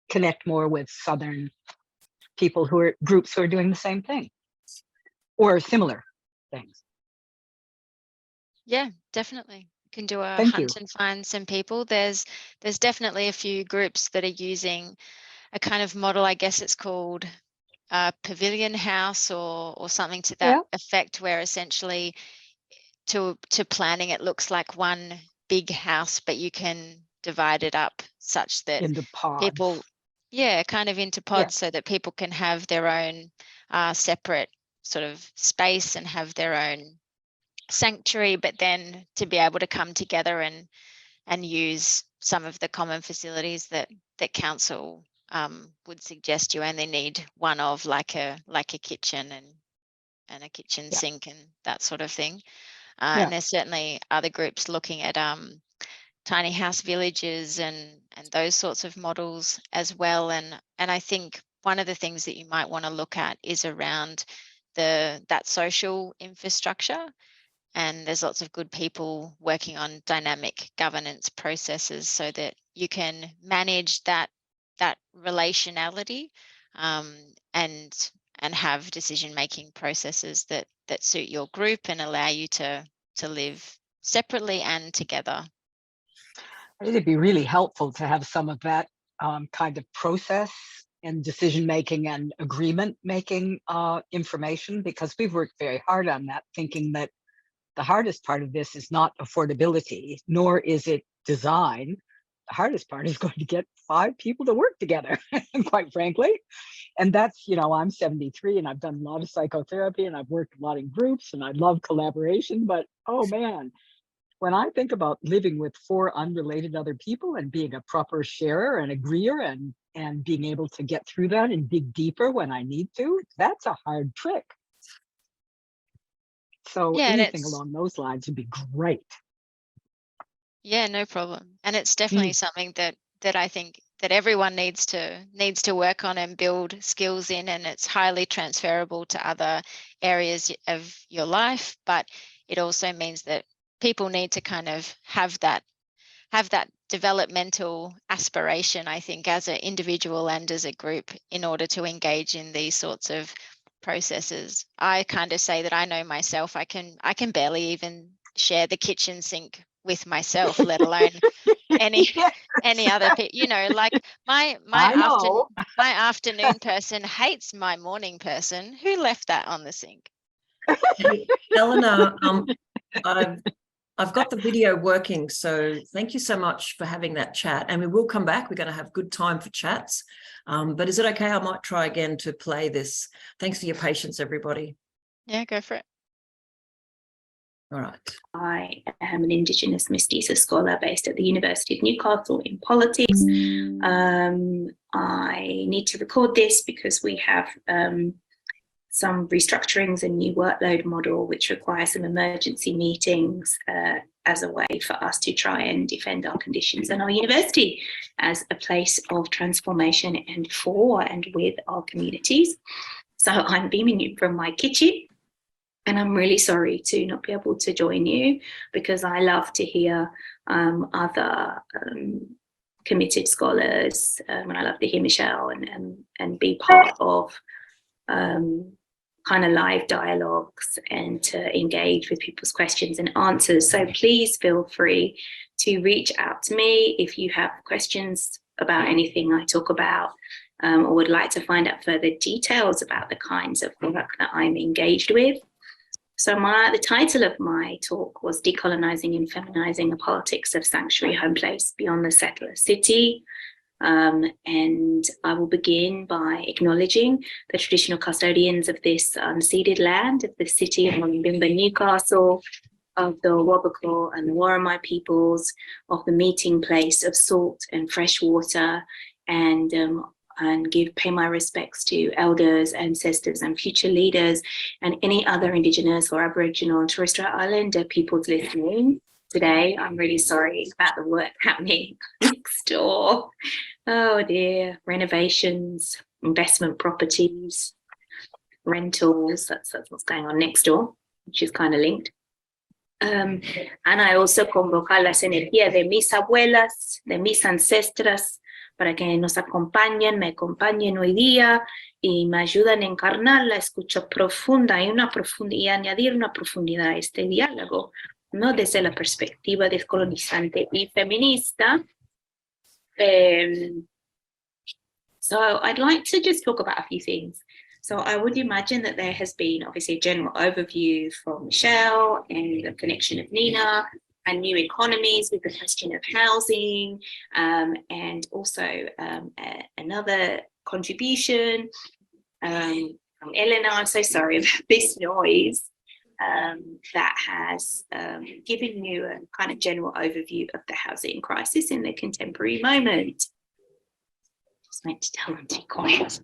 connect more with Southern people groups who are doing the same thing or similar things? Yeah, definitely. You can do a Thank hunt you. and find some people. There's definitely a few groups that are using a kind of model, I guess it's called pavilion house or something to that effect, where essentially to planning it looks like one big house, but you can divide it up such that Into pods. people, kind of into pods, so that people can have their own separate sort of space and have their own sanctuary, but then to be able to come together and use some of the common facilities that council would suggest you only need one of, like a kitchen and a kitchen sink and that sort of thing. And there's certainly other groups looking at tiny house villages and those sorts of models as well. And I think one of the things that you might want to look at is around that social infrastructure. And there's lots of good people working on dynamic governance processes so that you can manage that relationality and have decision-making processes that suit your group and allow you to live separately and together. It'd be really helpful to have some of that kind of process and decision-making and agreement-making information, because we've worked very hard on that, thinking that the hardest part of this is not affordability, nor is it design. The hardest part is going to get 5 people to work together, quite frankly. And that's, I'm 73 and I've done a lot of psychotherapy and I've worked a lot in groups and I love collaboration, but oh man, when I think about living with 4 unrelated other people and being a proper sharer and agreeer and being able to get through that and dig deeper when I need to, that's a hard trick. So anything along those lines would be great. Yeah, no problem. And it's definitely something that I think that everyone needs to work on and build skills in, and it's highly transferable to other areas of your life. But it also means that people need to kind of have that developmental aspiration, I think, as an individual and as a group, in order to engage in these sorts of processes. I kind of say that I know myself. I can barely even share the kitchen sink with myself, let alone any other people. You know, like my afternoon person hates my morning person. Who left that on the sink? Hey, Eleanor, I've got the video working, so thank you so much for having that chat. And we will come back. We're going to have good time for chats. But is it okay? I might try again to play this. Thanks for your patience, everybody. Yeah, go for it. All right. I am an Indigenous Mestiza scholar based at the University of Newcastle in politics. I need to record this because we have some restructurings and new workload model, which requires some emergency meetings as a way for us to try and defend our conditions and our university as a place of transformation and for and with our communities. So I'm beaming you from my kitchen, and I'm really sorry to not be able to join you, because I love to hear other committed scholars, and I love to hear Michelle and be part of kind of live dialogues and to engage with people's questions and answers. So please feel free to reach out to me if you have questions about anything I talk about, or would like to find out further details about the kinds of work that I'm engaged with. So the title of my talk was Decolonising and Feminizing a Politics of Sanctuary Home Place Beyond the Settler City. And I will begin by acknowledging the traditional custodians of this unceded land, of the city of Mambimba, Newcastle, of the Wabakor and the Worimi peoples, of the meeting place of salt and fresh water, and pay my respects to elders, ancestors, and future leaders, and any other Indigenous or Aboriginal and Torres Strait Islander peoples listening today. I'm really sorry about the work happening next door. Oh dear, renovations, investment properties, rentals, that's what's going on next door, which is kind of linked. And I also convocar las energías de mis abuelas, de mis ancestras, para que me acompañen hoy día y me ayudan a encarnar la escucha profunda y añadir una profundidad a este diálogo, ¿no? Desde la perspectiva descolonizante y feminista. So I'd like to just talk about a few things. So I would imagine that there has been obviously a general overview from Michelle and the connection of NENA and new economies with the question of housing, and also another contribution from Eleanor. I'm so sorry about this noise. That has given you a kind of general overview of the housing crisis in the contemporary moment. Just meant to tell them to be quiet.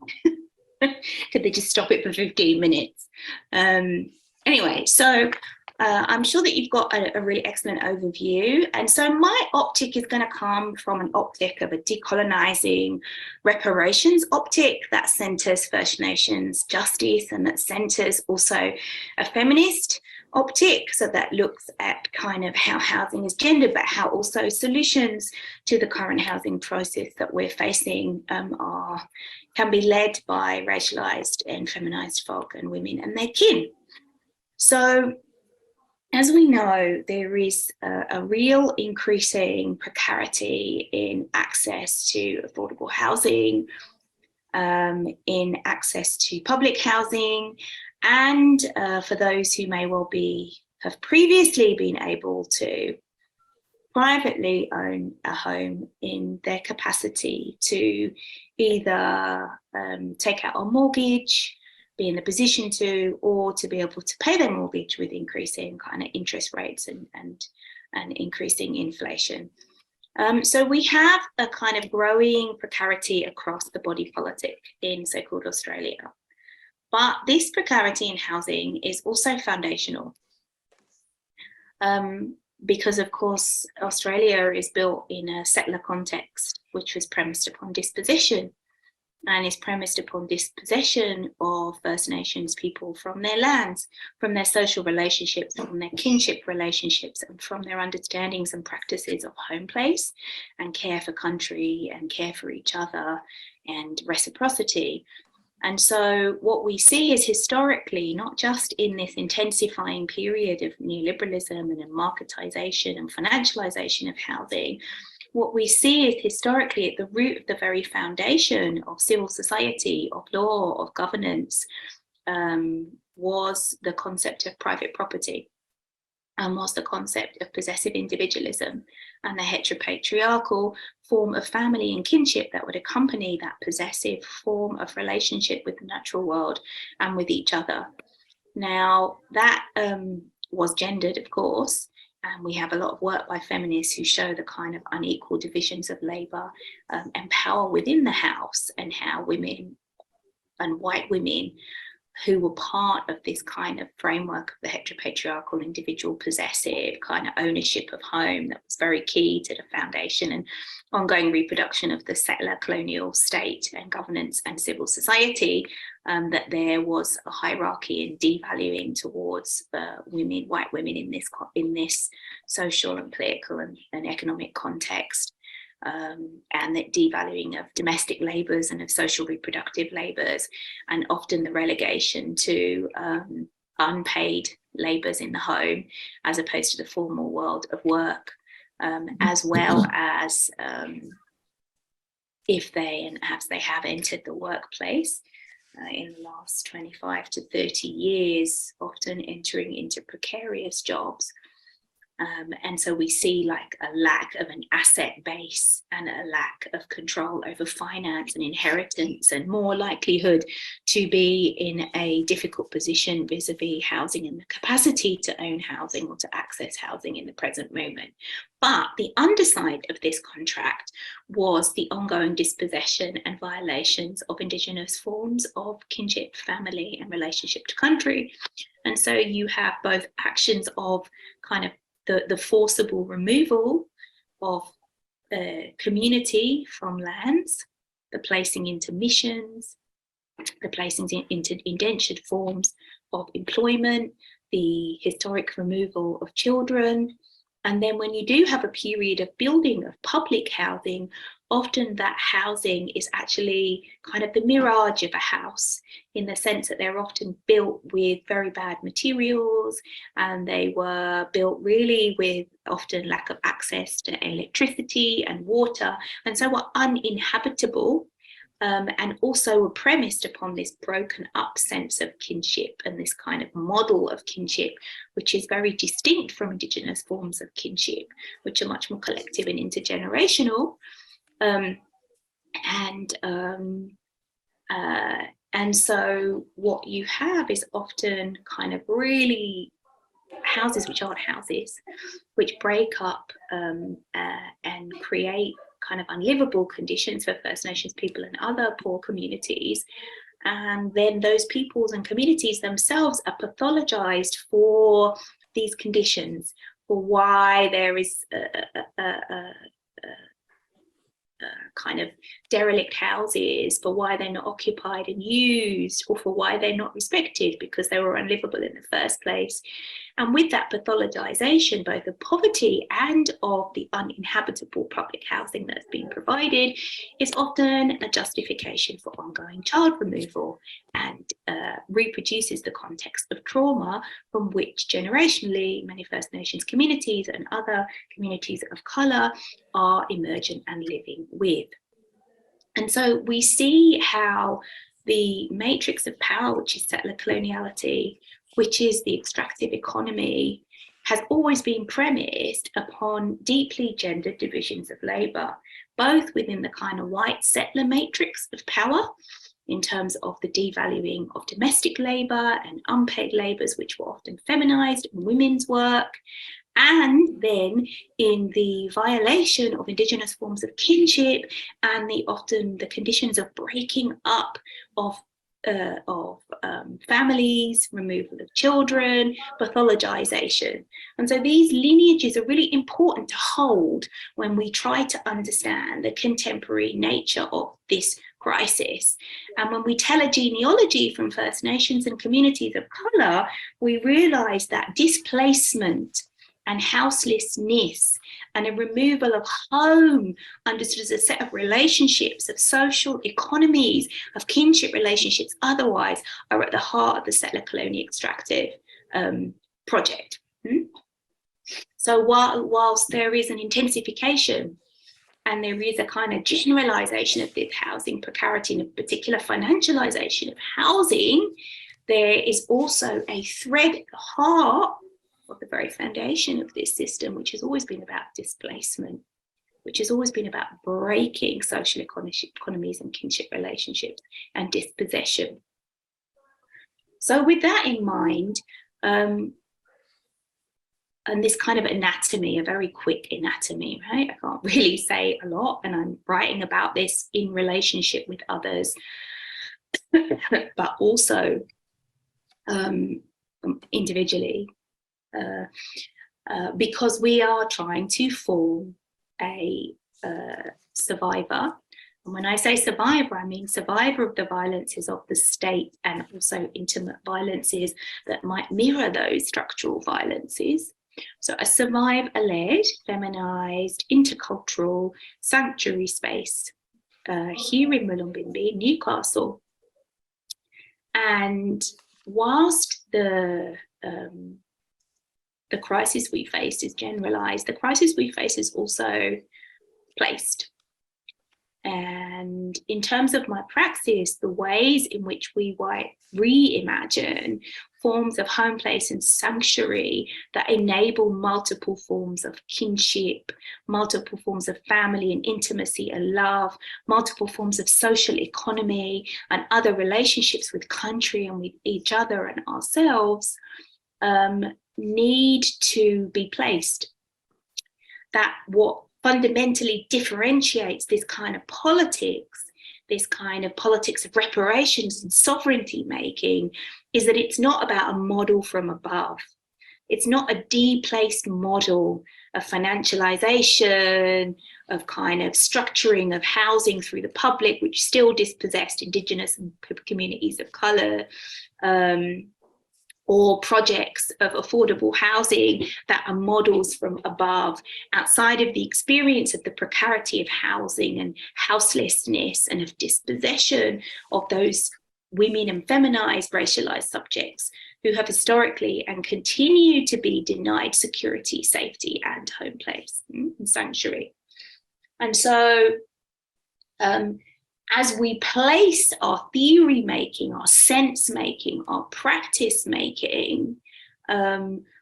Could they just stop it for 15 minutes? Anyway, so I'm sure that you've got a really excellent overview. And so my optic is going to come from an optic of a decolonising reparations optic that centres First Nations justice, and that centres also a feminist optic, so that looks at kind of how housing is gendered, but how also solutions to the current housing process that we're facing can be led by racialised and feminised folk and women and their kin. So as we know, there is a real increasing precarity in access to affordable housing, in access to public housing, and for those who may well have previously been able to privately own a home in their capacity to either take out a mortgage, be in the position to, or to be able to pay their mortgage with increasing kind of interest rates and increasing inflation. So we have a kind of growing precarity across the body politic in so-called Australia. But this precarity in housing is also foundational. because of course Australia is built in a settler context, which was premised upon dispossession, and is premised upon dispossession of First Nations people from their lands, from their social relationships, from their kinship relationships, and from their understandings and practices of home place and care for country and care for each other and reciprocity. And so what we see is historically, not just in this intensifying period of neoliberalism and marketisation and financialisation of housing, what we see is historically at the root of the very foundation of civil society, of law, of governance, was the concept of private property, and was the concept of possessive individualism and the heteropatriarchal form of family and kinship that would accompany that possessive form of relationship with the natural world and with each other. Now, that was gendered, of course, and we have a lot of work by feminists who show the kind of unequal divisions of labour and power within the house, and how women and white women who were part of this kind of framework of the heteropatriarchal individual possessive kind of ownership of home that was very key to the foundation and ongoing reproduction of the settler colonial state and governance and civil society, that there was a hierarchy and devaluing towards women, white women in this social and political and economic context. And that devaluing of domestic labours and of social reproductive labours, and often the relegation to unpaid labours in the home as opposed to the formal world of work, as well as if they and as they have entered the workplace in the last 25 to 30 years, often entering into precarious jobs. And so we see like a lack of an asset base and a lack of control over finance and inheritance, and more likelihood to be in a difficult position vis-a-vis housing and the capacity to own housing or to access housing in the present moment. But the underside of this contract was the ongoing dispossession and violations of Indigenous forms of kinship, family, and relationship to country. And so you have both actions of kind of the forcible removal of community from lands, the placing into missions, the placing into indentured forms of employment, the historic removal of children. And then when you do have a period of building of public housing, often that housing is actually kind of the mirage of a house, in the sense that they're often built with very bad materials, and they were built really with often lack of access to electricity and water, and so were uninhabitable. And also were premised upon this broken up sense of kinship and this kind of model of kinship, which is very distinct from Indigenous forms of kinship, which are much more collective and intergenerational. And so what you have is often kind of really houses which aren't houses, which break up and create kind of unlivable conditions for First Nations people and other poor communities. And then those peoples and communities themselves are pathologized for these conditions, for why there is kind of derelict houses, for why they're not occupied and used, or for why they're not respected because they were unlivable in the first place. And with that pathologization, both of poverty and of the uninhabitable public housing that's being provided, is often a justification for ongoing child removal, and reproduces the context of trauma from which generationally many First Nations communities and other communities of colour are emergent and living with. And so we see how the matrix of power, which is settler coloniality, which is the extractive economy, has always been premised upon deeply gendered divisions of labour, both within the kind of white settler matrix of power, in terms of the devaluing of domestic labour and unpaid labours, which were often feminised, and women's work, and then in the violation of Indigenous forms of kinship and often the conditions of breaking up of families, removal of children, pathologization. And so these lineages are really important to hold when we try to understand the contemporary nature of this crisis. And when we tell a genealogy from First Nations and communities of colour, we realise that displacement and houselessness and a removal of home understood as a set of relationships, of social economies, of kinship relationships otherwise, are at the heart of the settler colonial extractive project. So whilst there is an intensification and there is a kind of generalisation of this housing precarity and a particular financialisation of housing, there is also a thread at the heart of the very foundation of this system, which has always been about displacement, which has always been about breaking social economies and kinship relationships and dispossession. So with that in mind, and this kind of anatomy, a very quick anatomy, right? I can't really say a lot, and I'm writing about this in relationship with others, but also individually. Because we are trying to form a survivor. And when I say survivor, I mean survivor of the violences of the state and also intimate violences that might mirror those structural violences. So a survivor-led, feminised, intercultural sanctuary space here in Mullumbimby, Newcastle. And whilst the crisis we face is generalised, the crisis we face is also placed. And in terms of my praxis, the ways in which we reimagine forms of home, place and sanctuary that enable multiple forms of kinship, multiple forms of family and intimacy and love, multiple forms of social economy and other relationships with country and with each other and ourselves, need to be placed. That what fundamentally differentiates this kind of politics of reparations and sovereignty making, is that it's not about a model from above. It's not a deplaced model of financialisation, of kind of structuring of housing through the public, which still dispossessed Indigenous and communities of colour, or projects of affordable housing that are models from above, outside of the experience of the precarity of housing and houselessness and of dispossession of those women and feminized, racialized subjects who have historically and continue to be denied security, safety, and home place and sanctuary. And so, as we place our theory making, our sense making, our practice making,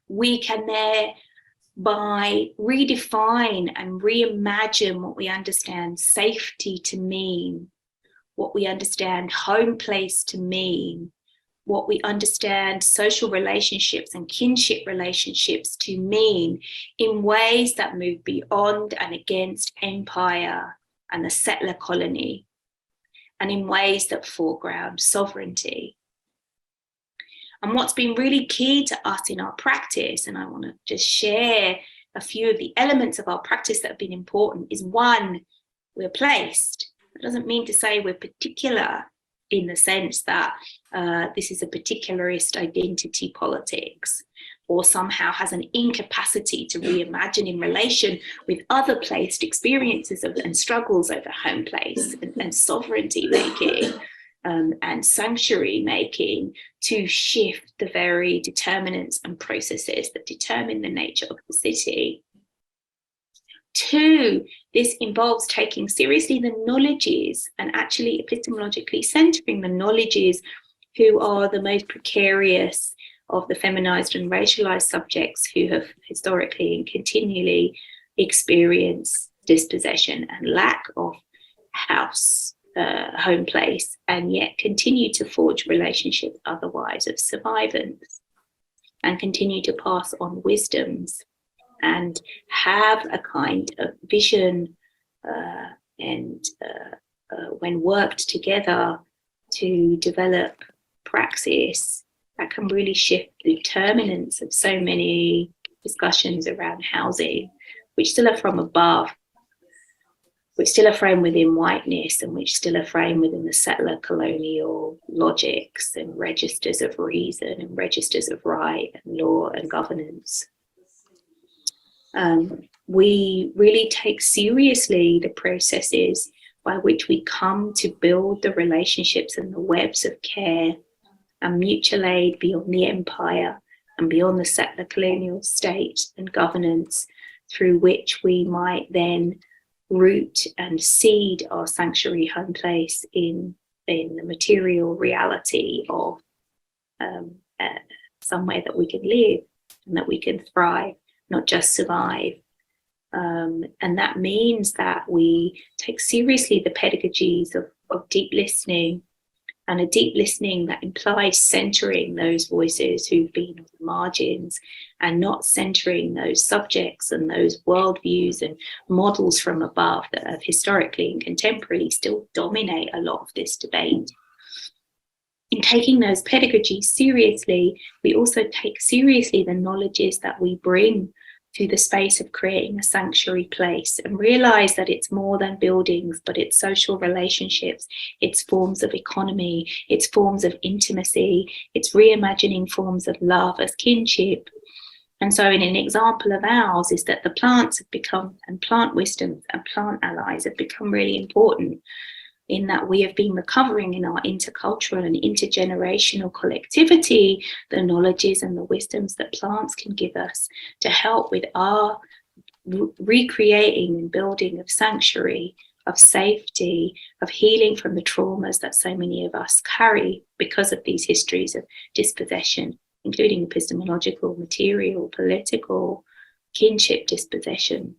we can thereby redefine and reimagine what we understand safety to mean, what we understand home place to mean, what we understand social relationships and kinship relationships to mean, in ways that move beyond and against empire and the settler colony, and in ways that foreground sovereignty. And what's been really key to us in our practice, and I want to just share a few of the elements of our practice that have been important, is one, we're placed. It doesn't mean to say we're particular in the sense that this is a particularist identity politics, or somehow has an incapacity to reimagine in relation with other placed experiences and struggles over home place and sovereignty making and sanctuary making to shift the very determinants and processes that determine the nature of the city. Two, this involves taking seriously the knowledges and actually epistemologically centering the knowledges who are the most precarious of the feminized and racialized subjects who have historically and continually experienced dispossession and lack of house, home place, and yet continue to forge relationships otherwise of survivance and continue to pass on wisdoms and have a kind of vision and when worked together to develop praxis that can really shift the determinants of so many discussions around housing, which still are from above, which still are framed within whiteness, and which still are framed within the settler colonial logics and registers of reason and registers of right and law and governance. We really take seriously the processes by which we come to build the relationships and the webs of care and mutual aid beyond the empire and beyond the settler colonial state and governance, through which we might then root and seed our sanctuary home place in the material reality of somewhere that we can live and that we can thrive, not just survive. And that means that we take seriously the pedagogies of deep listening, and a deep listening that implies centering those voices who've been on the margins and not centering those subjects and those worldviews and models from above that have historically and contemporarily still dominate a lot of this debate. In taking those pedagogies seriously, we also take seriously the knowledges that we bring to the space of creating a sanctuary place, and realize that it's more than buildings, but it's social relationships, it's forms of economy, it's forms of intimacy, it's reimagining forms of love as kinship. And so in an example of ours is that the plants have become, and plant wisdoms and plant allies have become really important, in that we have been recovering in our intercultural and intergenerational collectivity the knowledges and the wisdoms that plants can give us to help with our recreating and building of sanctuary, of safety, of healing from the traumas that so many of us carry because of these histories of dispossession, including epistemological, material, political, kinship dispossession.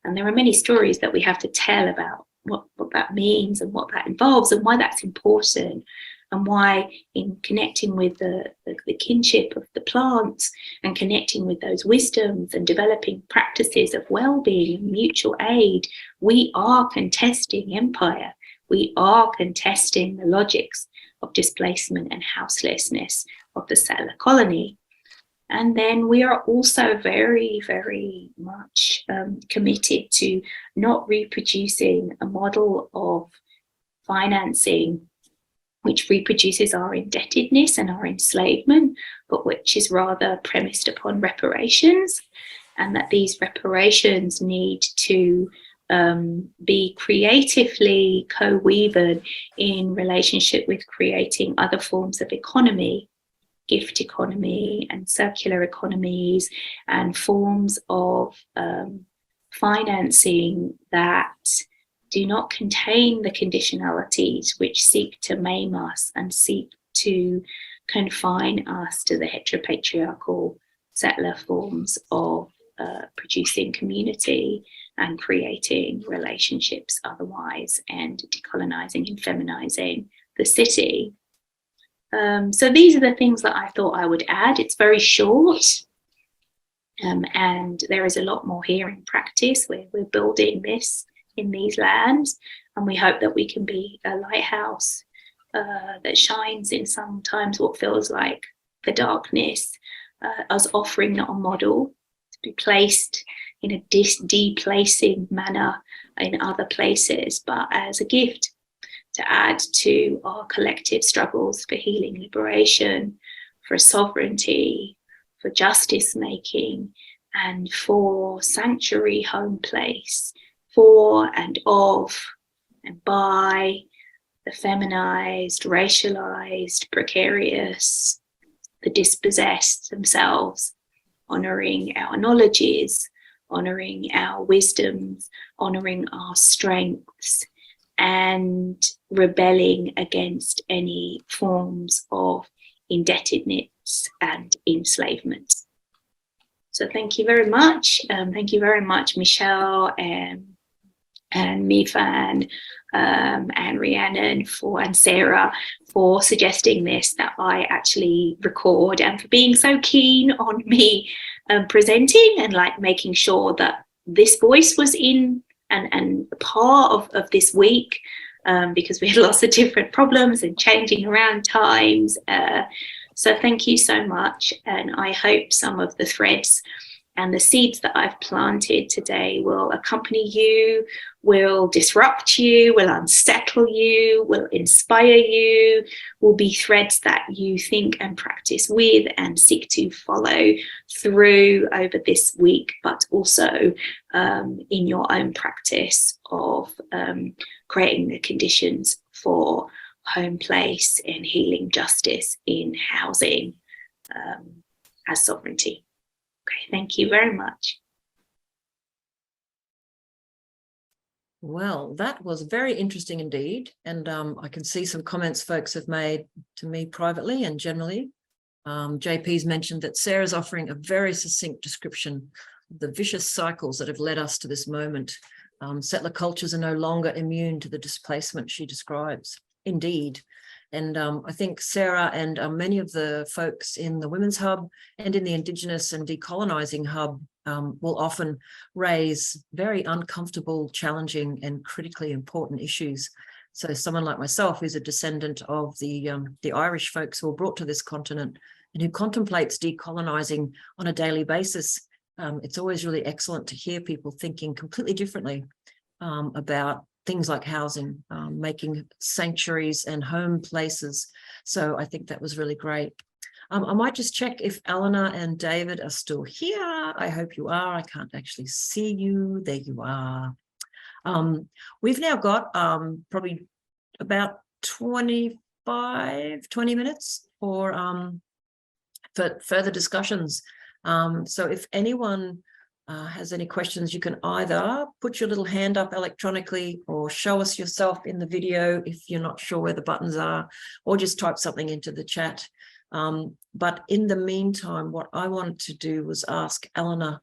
And there are many stories that we have to tell about what that means and what that involves and why that's important, and why in connecting with the kinship of the plants and connecting with those wisdoms and developing practices of well-being and mutual aid, we are contesting empire. We are contesting the logics of displacement and houselessness of the settler colony. And then we are also very, very much committed to not reproducing a model of financing which reproduces our indebtedness and our enslavement, but which is rather premised upon reparations, and that these reparations need to be creatively co-weaved in relationship with creating other forms of economy, gift economy and circular economies, and forms of financing that do not contain the conditionalities which seek to maim us and seek to confine us to the heteropatriarchal settler forms of producing community and creating relationships otherwise, and decolonizing and feminizing the city. So these are the things that I thought I would add. It's very short, and there is a lot more here in practice. We're building this in these lands, and we hope that we can be a lighthouse that shines in sometimes what feels like the darkness, us offering not a model to be placed in a deplacing manner in other places, but as a gift to add to our collective struggles for healing, liberation, for sovereignty, for justice making, and for sanctuary home place, for and of and by the feminized, racialized, precarious, the dispossessed themselves, honoring our knowledges, honoring our wisdoms, honoring our strengths, and rebelling against any forms of indebtedness and enslavement. So thank you very much. Thank you very much, Michelle and Mifan and Rhiannon and Sarah for suggesting this, that I actually record, and for being so keen on me presenting and like making sure that this voice was in and part of this week, because we had lots of different problems and changing around times. So thank you so much. And I hope some of the threads and the seeds that I've planted today will accompany you, will disrupt you, will unsettle you, will inspire you, will be threads that you think and practice with and seek to follow through over this week, but also in your own practice of creating the conditions for home place and healing justice in housing as sovereignty. Okay, thank you very much. Well, that was very interesting indeed. And I can see some comments folks have made to me privately and generally. JP's mentioned that Sarah's offering a very succinct description of the vicious cycles that have led us to this moment. Settler cultures are no longer immune to the displacement she describes. Indeed. And I think Sarah and many of the folks in the Women's Hub and in the Indigenous and Decolonising Hub will often raise very uncomfortable, challenging and critically important issues. So someone like myself, who's a descendant of the Irish folks who were brought to this continent and who contemplates decolonising on a daily basis, it's always really excellent to hear people thinking completely differently about things like housing, making sanctuaries and home places. So I think that was really great. I might just check if Eleanor and David are still here. I hope you are. I can't actually see you. There you are. We've now got probably about 20 minutes for further discussions. So if anyone has any questions, you can either put your little hand up electronically or show us yourself in the video if you're not sure where the buttons are, or just type something into the chat. But in the meantime, what I wanted to do was ask Eleanor,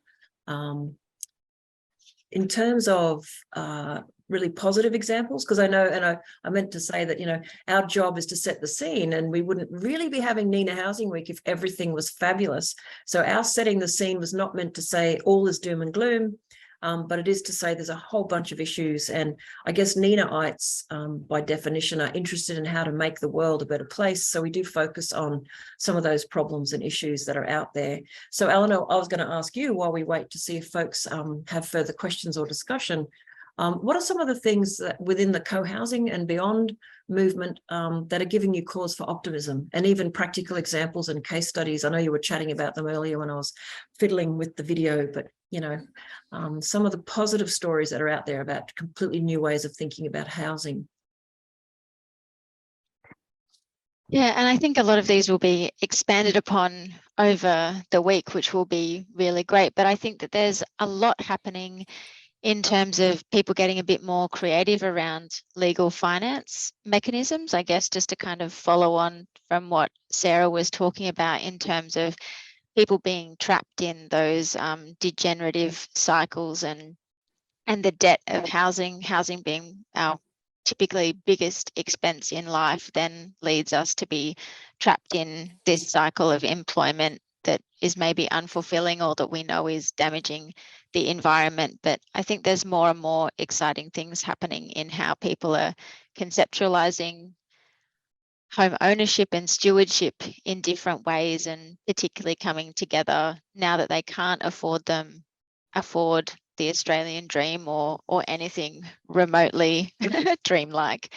in terms of really positive examples, because I know, and I meant to say that, you know, our job is to set the scene, and we wouldn't really be having NENA Housing Week if everything was fabulous. So our setting the scene was not meant to say all is doom and gloom, but it is to say there's a whole bunch of issues. And I guess NENAites, by definition, are interested in how to make the world a better place. So we do focus on some of those problems and issues that are out there. So Eleanor, I was going to ask you, while we wait to see if folks have further questions or discussion, what are some of the things that within the co-housing and beyond movement that are giving you cause for optimism, and even practical examples and case studies? I know you were chatting about them earlier when I was fiddling with the video, but you know, some of the positive stories that are out there about completely new ways of thinking about housing. Yeah, and I think a lot of these will be expanded upon over the week, which will be really great. But I think that there's a lot happening in terms of people getting a bit more creative around legal finance mechanisms, I guess, just to kind of follow on from what Sarah was talking about in terms of people being trapped in those degenerative cycles and the debt of housing being our typically biggest expense in life, then leads us to be trapped in this cycle of employment that is maybe unfulfilling or that we know is damaging the environment. But I think there's more and more exciting things happening in how people are conceptualizing home ownership and stewardship in different ways, and particularly coming together now that they can't afford the Australian dream or anything remotely dreamlike.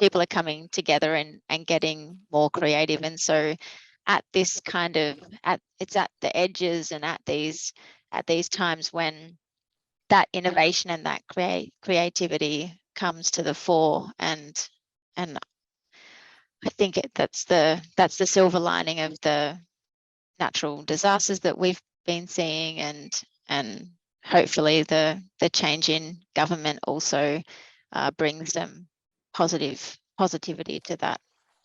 People are coming together and getting more creative. And so at this kind of, it's at the edges and at these times when that innovation and that creativity comes to the fore. And I think that's the silver lining of the natural disasters that we've been seeing, and hopefully the change in government also brings some positivity to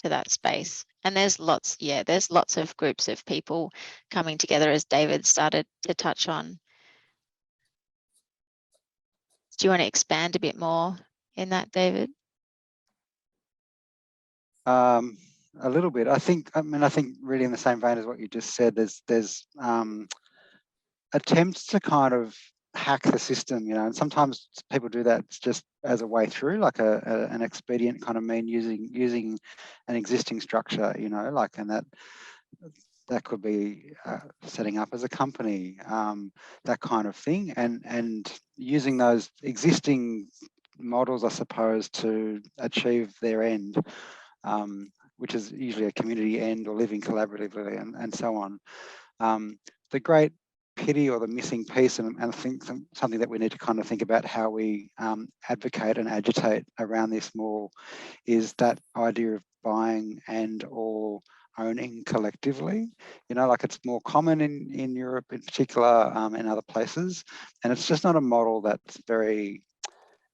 that space. And there's lots of groups of people coming together, as David started to touch on. Do you want to expand a bit more in that, David? A little bit. I think really in the same vein as what you just said, there's attempts to kind of hack the system, you know, and sometimes people do that just as a way through, like an expedient kind of mean using an existing structure, you know, like, and that could be setting up as a company, that kind of thing, and using those existing models, I suppose, to achieve their end, which is usually a community end or living collaboratively and so on. The great pity or the missing piece, and I think something that we need to kind of think about how we advocate and agitate around this more, is that idea of buying and or owning collectively. You know, like, it's more common in Europe in particular, and other places, and it's just not a model that's very,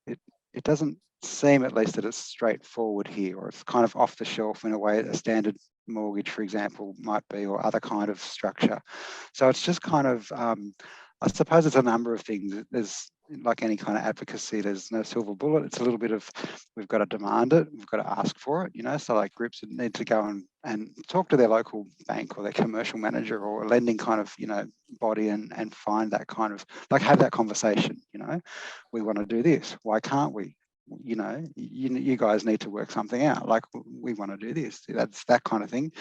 it doesn't seem, at least, that it's straightforward here, or it's kind of off the shelf in a way that a standard mortgage, for example, might be, or other kind of structure. So it's just kind of, I suppose it's a number of things. There's, like any kind of advocacy, there's no silver bullet. It's a little bit of, we've got to demand it, we've got to ask for it, you know. So like groups need to go and talk to their local bank or their commercial manager or a lending kind of, you know, body, and find that kind of, like, have that conversation, you know. We want to do this, why can't we? You know, you guys need to work something out, like, we want to do this. That's that kind of thing.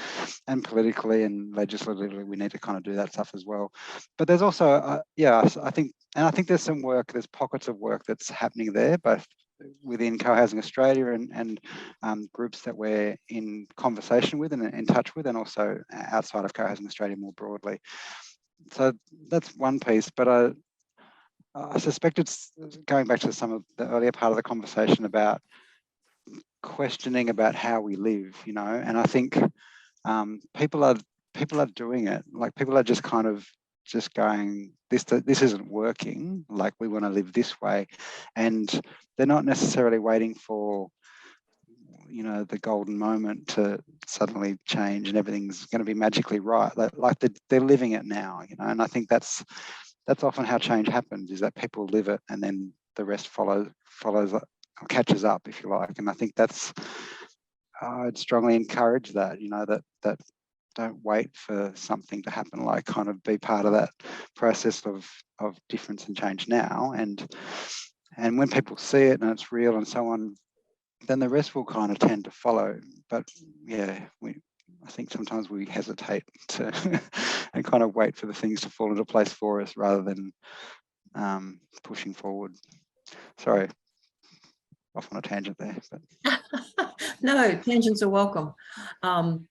And politically and legislatively, we need to kind of do that stuff as well. But there's also, yeah, I think there's some work, there's pockets of work that's happening there, both within Co-Housing Australia and groups that we're in conversation with and in touch with, and also outside of Co-Housing Australia more broadly. So that's one piece, but I suspect it's going back to some of the earlier part of the conversation about questioning about how we live, you know. And I think people are doing it. Like, people are just kind of just going, this isn't working. Like, we want to live this way, and they're not necessarily waiting for, you know, the golden moment to suddenly change and everything's going to be magically right. Like they're living it now, you know. And I think that's often how change happens, is that people live it and then the rest follows or catches up, if you like. And I think that's, I'd strongly encourage that, you know, that don't wait for something to happen, like, kind of be part of that process of difference and change now. And when people see it and it's real and so on, then the rest will kind of tend to follow. But yeah, I think sometimes we hesitate to and kind of wait for the things to fall into place for us rather than pushing forward. Sorry, off on a tangent there. But. No, tangents are welcome. And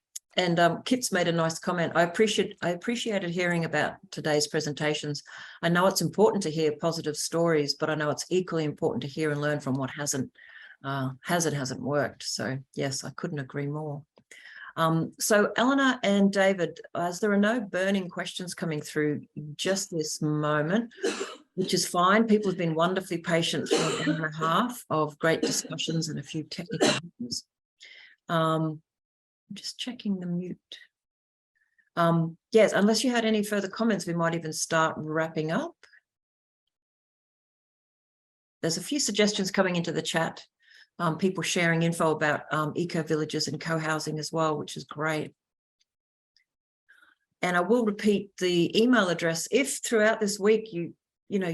Kip's made a nice comment. I appreciated hearing about today's presentations. I know it's important to hear positive stories, but I know it's equally important to hear and learn from what hasn't worked. So yes, I couldn't agree more. So Eleanor and David, as there are no burning questions coming through just this moment, which is fine. People have been wonderfully patient for an hour and a half of great discussions and a few technical things. I'm just checking the mute. Yes, unless you had any further comments, we might even start wrapping up. There's a few suggestions coming into the chat. People sharing info about eco-villages and co-housing as well, which is great. And I will repeat the email address. If throughout this week you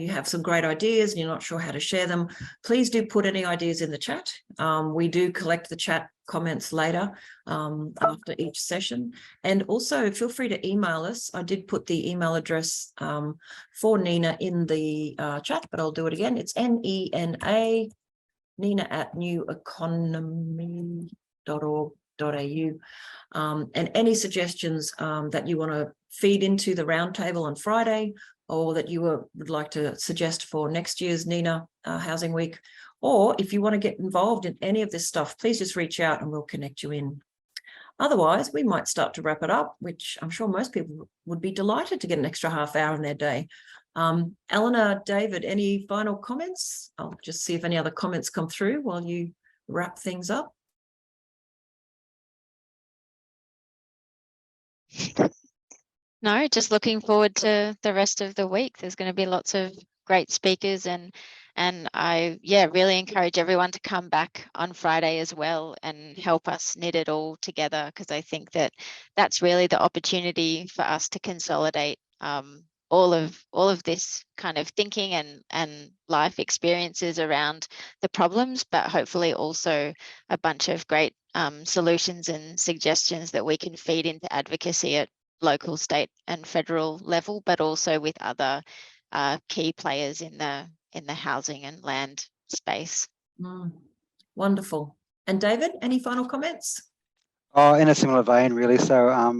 have some great ideas and you're not sure how to share them, please do put any ideas in the chat. We do collect the chat comments later after each session. And also feel free to email us. I did put the email address for NENA in the chat, but I'll do it again. It's NENA, nena@neweconomy.org.au. And any suggestions that you want to feed into the roundtable on Friday, or that you would like to suggest for next year's NENA Housing Week, or if you want to get involved in any of this stuff, please just reach out and we'll connect you in. Otherwise, we might start to wrap it up, which I'm sure most people would be delighted to get an extra half hour in their day. Eleanor, David, any final comments? I'll just see if any other comments come through while you wrap things up. No, just looking forward to the rest of the week. There's going to be lots of great speakers, and I really encourage everyone to come back on Friday as well and help us knit it all together, because I think that that's really the opportunity for us to consolidate all of this kind of thinking and life experiences around the problems, but hopefully also a bunch of great solutions and suggestions that we can feed into advocacy at local, state and federal level, but also with other key players in the housing and land space. Wonderful. And David, any final comments? Oh, in a similar vein, really. So,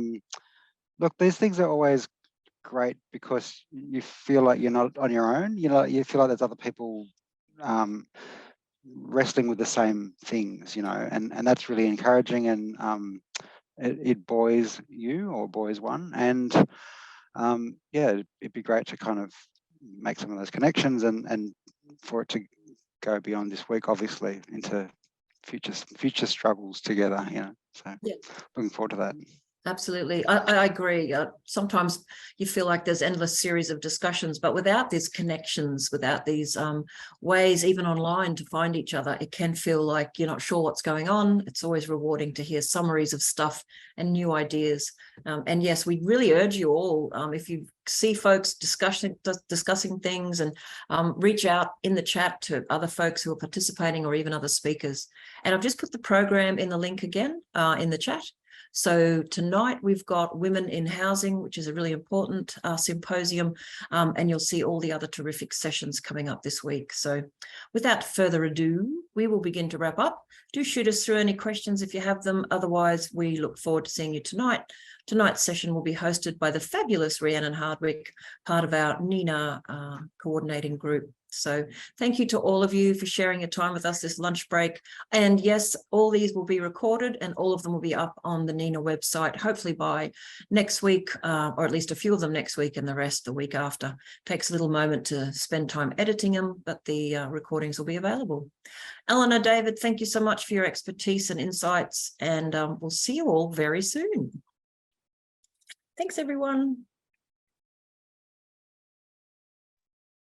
look, these things are always great because you feel like you're not on your own. You know, you feel like there's other people wrestling with the same things, you know, and that's really encouraging, and it buoys you or buoys one. And yeah, it'd be great to kind of make some of those connections and for it to go beyond this week, obviously, into future struggles together, you know. So yeah, looking forward to that. Absolutely. I agree. Sometimes you feel like there's endless series of discussions, but without these connections, without these ways, even online, to find each other, it can feel like you're not sure what's going on. It's always rewarding to hear summaries of stuff and new ideas. And yes, we really urge you all, if you see folks discussing things, and reach out in the chat to other folks who are participating or even other speakers. And I've just put the program in the link again in the chat. So tonight we've got Women in Housing, which is a really important symposium, and you'll see all the other terrific sessions coming up this week. So without further ado, we will begin to wrap up. Do shoot us through any questions if you have them. Otherwise, we look forward to seeing you tonight. Tonight's session will be hosted by the fabulous Rhiannon Hardwick, part of our NENA coordinating group. So thank you to all of you for sharing your time with us this lunch break. And yes, all these will be recorded and all of them will be up on the NENA website, hopefully by next week, or at least a few of them next week and the rest the week after. Takes a little moment to spend time editing them, but the recordings will be available. Eleanor, David, thank you so much for your expertise and insights, and we'll see you all very soon. Thanks, everyone.